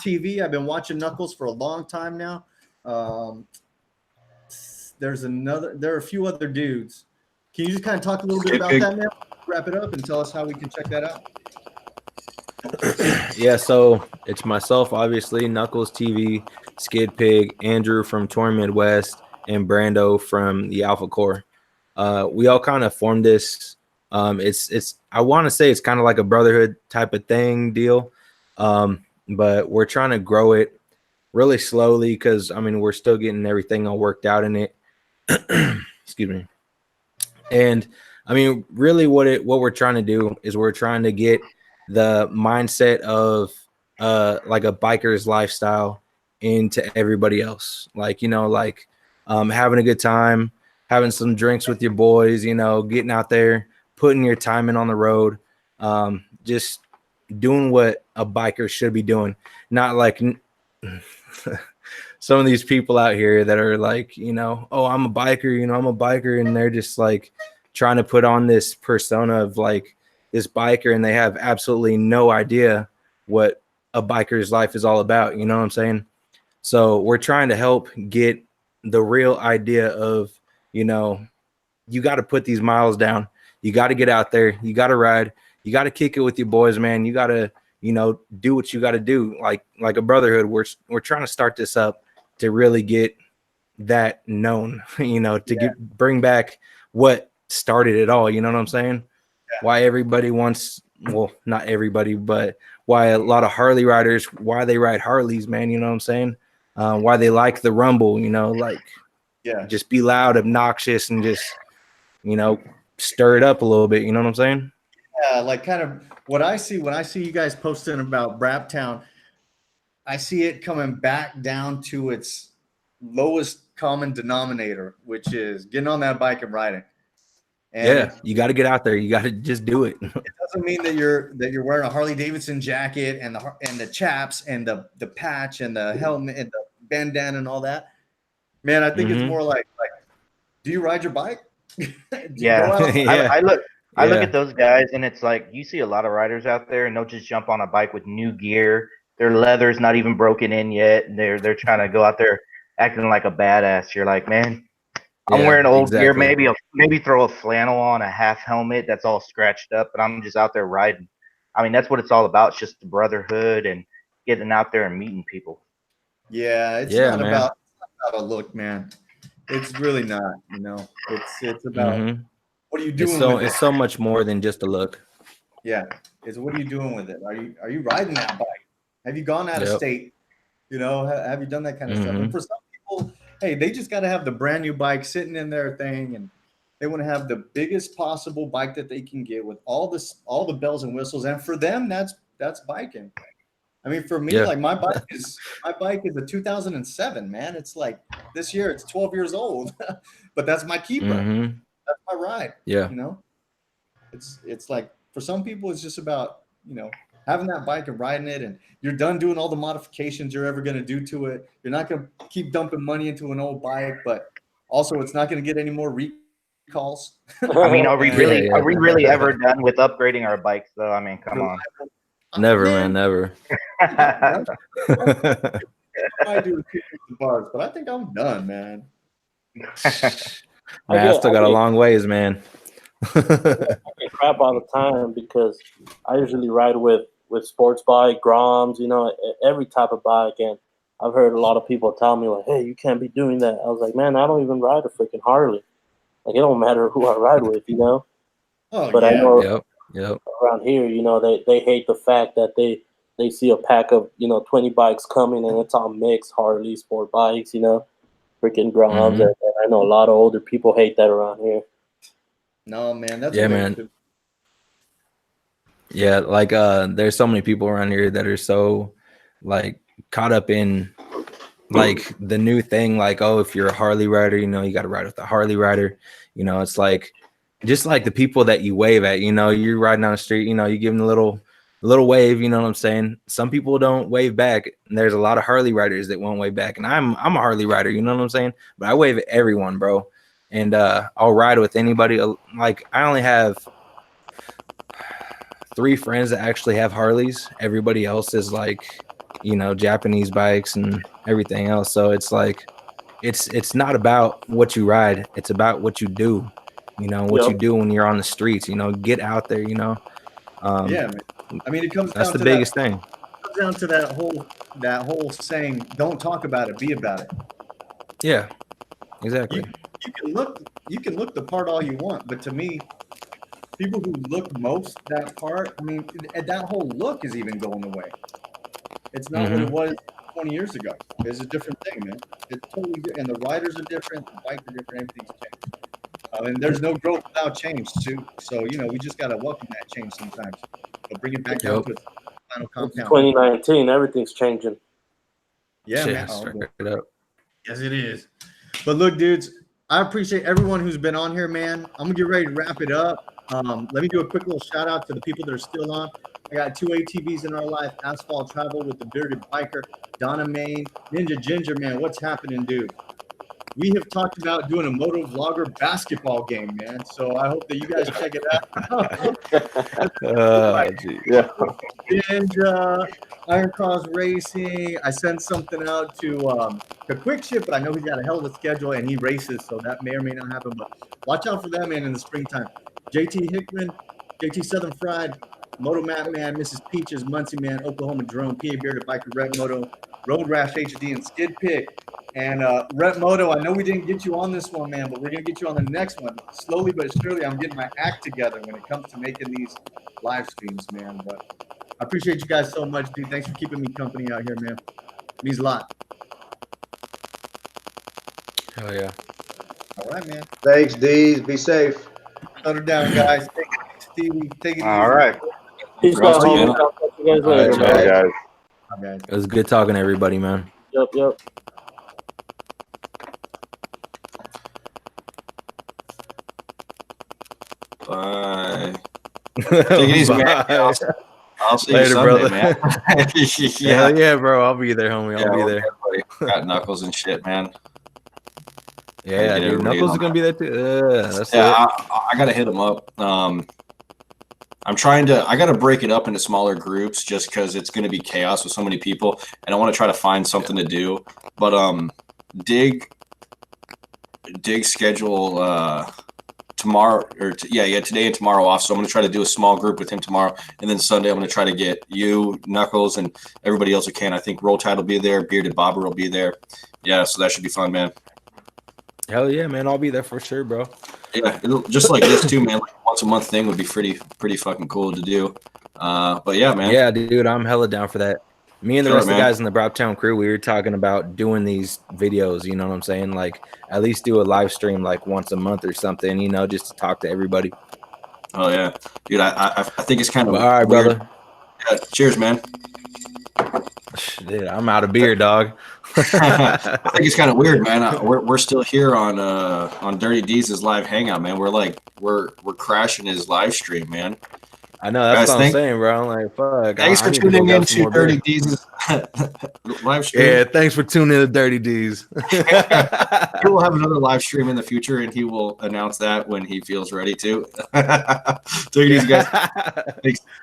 TV. I've been watching Knuckles for a long time now. There are a few other dudes. Can you just kind of talk a little bit about that, man? Wrap it up and tell us how we can check that out. Yeah, so it's myself, obviously, Knuckles TV, Skid Pig, Andrew from Tour Midwest, and Brando from the Alpha Core. We all kind of formed this. It's I want to say it's kind of like a brotherhood type of deal, but we're trying to grow it really slowly because we're still getting everything all worked out in it. Excuse me. And really what we're trying to do is we're trying to get the mindset of like a biker's lifestyle into everybody else. Having a good time, having some drinks with your boys, getting out there, putting your time in on the road, just doing what a biker should be doing. Not like some of these people out here that are like, oh, I'm a biker, and they're just like trying to put on this persona of like this biker, and they have absolutely no idea what a biker's life is all about. You know what I'm saying? So we're trying to help get the real idea of, you know, you got to put these miles down. You got to get out there. You got to ride. You got to kick it with your boys, man. You got to, you know, do what you got to do. Like a brotherhood. We're trying to start this up to really get that known, you know, to bring back what started it all. You know what I'm saying? Why everybody wants, well, not everybody, but why a lot of Harley riders, why they ride Harleys, man. You know what I'm saying? Why they like the rumble, you know, like just be loud, obnoxious, and just, you know, stir it up a little bit. You know what I'm saying? Yeah, like kind of what I see when I see you guys posting about Braptown, I see it coming back down to its lowest common denominator, which is getting on that bike and riding. And you got to get out there. You got to just do it. It doesn't mean that you're wearing a Harley Davidson jacket and the chaps and the patch and the helmet and the bandana and all that. Man, I think it's more like, do you ride your bike? I look at those guys, and it's like you see a lot of riders out there, and they'll just jump on a bike with new gear. Their leather's not even broken in yet, and they're trying to go out there acting like a badass. You're like, man, I'm wearing old gear, maybe throw a flannel on, a half helmet that's all scratched up, but I'm just out there riding. I mean, that's what it's all about. It's just the brotherhood and getting out there and meeting people. Yeah, it's not about a look, man. It's really not, you know. It's about what are you doing with it? It's so much more than just a look. Yeah. It's what are you doing with it? Are you riding that bike? Have you gone out of state? You know, have you done that kind of stuff? And for some people, hey, they just got to have the brand new bike sitting in their thing, and they want to have the biggest possible bike that they can get with all the bells and whistles. And for them, that's biking. I mean, for me, like my bike is a 2007, man. It's like this year it's 12 years old, but that's my keeper. That's my ride. Yeah. You know, it's like for some people, it's just about, you know, having that bike and riding it, and you're done doing all the modifications you're ever going to do to it. You're not going to keep dumping money into an old bike, but also it's not going to get any more recalls. I mean, are we really ever done with upgrading our bikes though? I mean, come on. Never, man, never. I do the bars, but I think I'm done, man. Man, I still got a long ways, man. I get crap all the time because I usually ride with sports bike, Groms, you know, every type of bike, and I've heard a lot of people tell me like, "Hey, you can't be doing that." I was like, "Man, I don't even ride a freaking Harley. Like, it don't matter who I ride with, you know." But I know around here, you know, they hate the fact that they see a pack of, you know, 20 bikes coming and it's all mixed Harley sport bikes, you know, freaking Groms. And I know a lot of older people hate that around here. No, man, that's man. Yeah, like there's so many people around here that are so like caught up in like the new thing, like, oh, if you're a Harley rider, you know, you got to ride with a Harley rider. You know, it's like just like the people that you wave at, you know, you're riding down the street, you know, you give them a little wave, you know what I'm saying? Some people don't wave back, and there's a lot of Harley riders that won't wave back, and I'm a Harley rider, you know what I'm saying? But I wave at everyone, bro. And I'll ride with anybody. Like, I only have 3 friends that actually have Harleys. Everybody else is like, you know, Japanese bikes and everything else. So it's like it's not about what you ride, it's about what you do, you know, what you do when you're on the streets, you know, get out there, you know. Yeah, man. I mean, it comes that's down the to biggest thing. It comes down to that whole saying, don't talk about it, be about it. Yeah, exactly. You can look the part all you want, but to me, people who look most that part, I mean, that whole look is even going away. It's not what it was 20 years ago. It's a different thing, man. It's totally different. And the riders are different, the bikes are different, everything's changed. And there's no growth without change, too. So, you know, we just got to welcome that change sometimes. But bring it back down to its final compound. 2019, everything's changing. Yeah, man. Straight up. Yes, it is. But look, dudes, I appreciate everyone who's been on here, man. I'm going to get ready to wrap it up. Let me do a quick little shout out to the people that are still on. I got 2 ATVs in our life, Asphalt Travel with the Bearded Biker, Donna Main, Ninja Ginger, man. What's happening, dude? we have talked about doing a moto vlogger basketball game, man. So I hope that you guys check it out. Gee. Yeah. And Iron Cross Racing. I sent something out to Quick Ship, but I know he's got a hell of a schedule and he races, so that may or may not happen. But watch out for that man in the springtime. JT Hickman, JT Southern Fried, Moto Map Man, Mrs. Peaches, Muncie Man, Oklahoma Drone, PA Bearded Biker, Red Moto, Road Rash HD, and Skid Pick. And Red Moto, I know we didn't get you on this one, man, but we're going to get you on the next one. Slowly but surely, I'm getting my act together when it comes to making these live streams, man. But I appreciate you guys so much, dude. Thanks for keeping me company out here, man. It means a lot. Hell yeah. All right, man. Thanks, D's. Be safe. Shut her down, guys. Take it, Stevie. Take it All easy. right. Peace Ross, out, man. homie. I'll talk to you guys All right, later, Chad. man. guys. Bye, guys. It was good talking to everybody, man. Yep. Bye. Take it easy, man. Bye. I'll see Later, you Sunday, brother. man. Hell yeah, bro. I'll be there, homie. I'll be we'll there. definitely got Knuckles and shit, man. Yeah, get dude. everybody Knuckles on is gonna be there too. That's Yeah, it. I gotta hit him up. I'm trying to. I gotta break it up into smaller groups just because it's gonna be chaos with so many people, and I want to try to find something to do. But dig schedule tomorrow or today and tomorrow off. So I'm gonna try to do a small group with him tomorrow, and then Sunday I'm gonna try to get you, Knuckles, and everybody else who can. I think Roll Tide will be there. Bearded Bobber will be there. Yeah, so that should be fun, man. Hell yeah, man. I'll be there for sure, bro. Yeah, just like this too, man. Like once a month thing would be pretty fucking cool to do. But yeah, man. Yeah, dude. I'm hella down for that. Me and the Sure, rest of the man. guys in the Browtown crew, we were talking about doing these videos, you know what I'm saying? Like at least do a live stream like once a month or something, you know, just to talk to everybody. Oh yeah, dude. I think it's kind of All right, weird. brother. Yeah, cheers, man. Dude, I'm out of beer, dog. I think it's kind of weird, man. We're still here on Dirty D's live hangout, man. We're crashing his live stream, man. I know that's Guys, what I'm saying, bro. I'm like, fuck. Thanks I for need to go tuning grab in some to more beer. Dirty D's live stream. Yeah, thanks for tuning in to Dirty D's. He will have another live stream in the future, and he will announce that when he feels ready to. Take it easy, guys.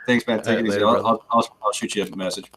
Thanks, man. Take it easy. Later, I'll shoot you a message.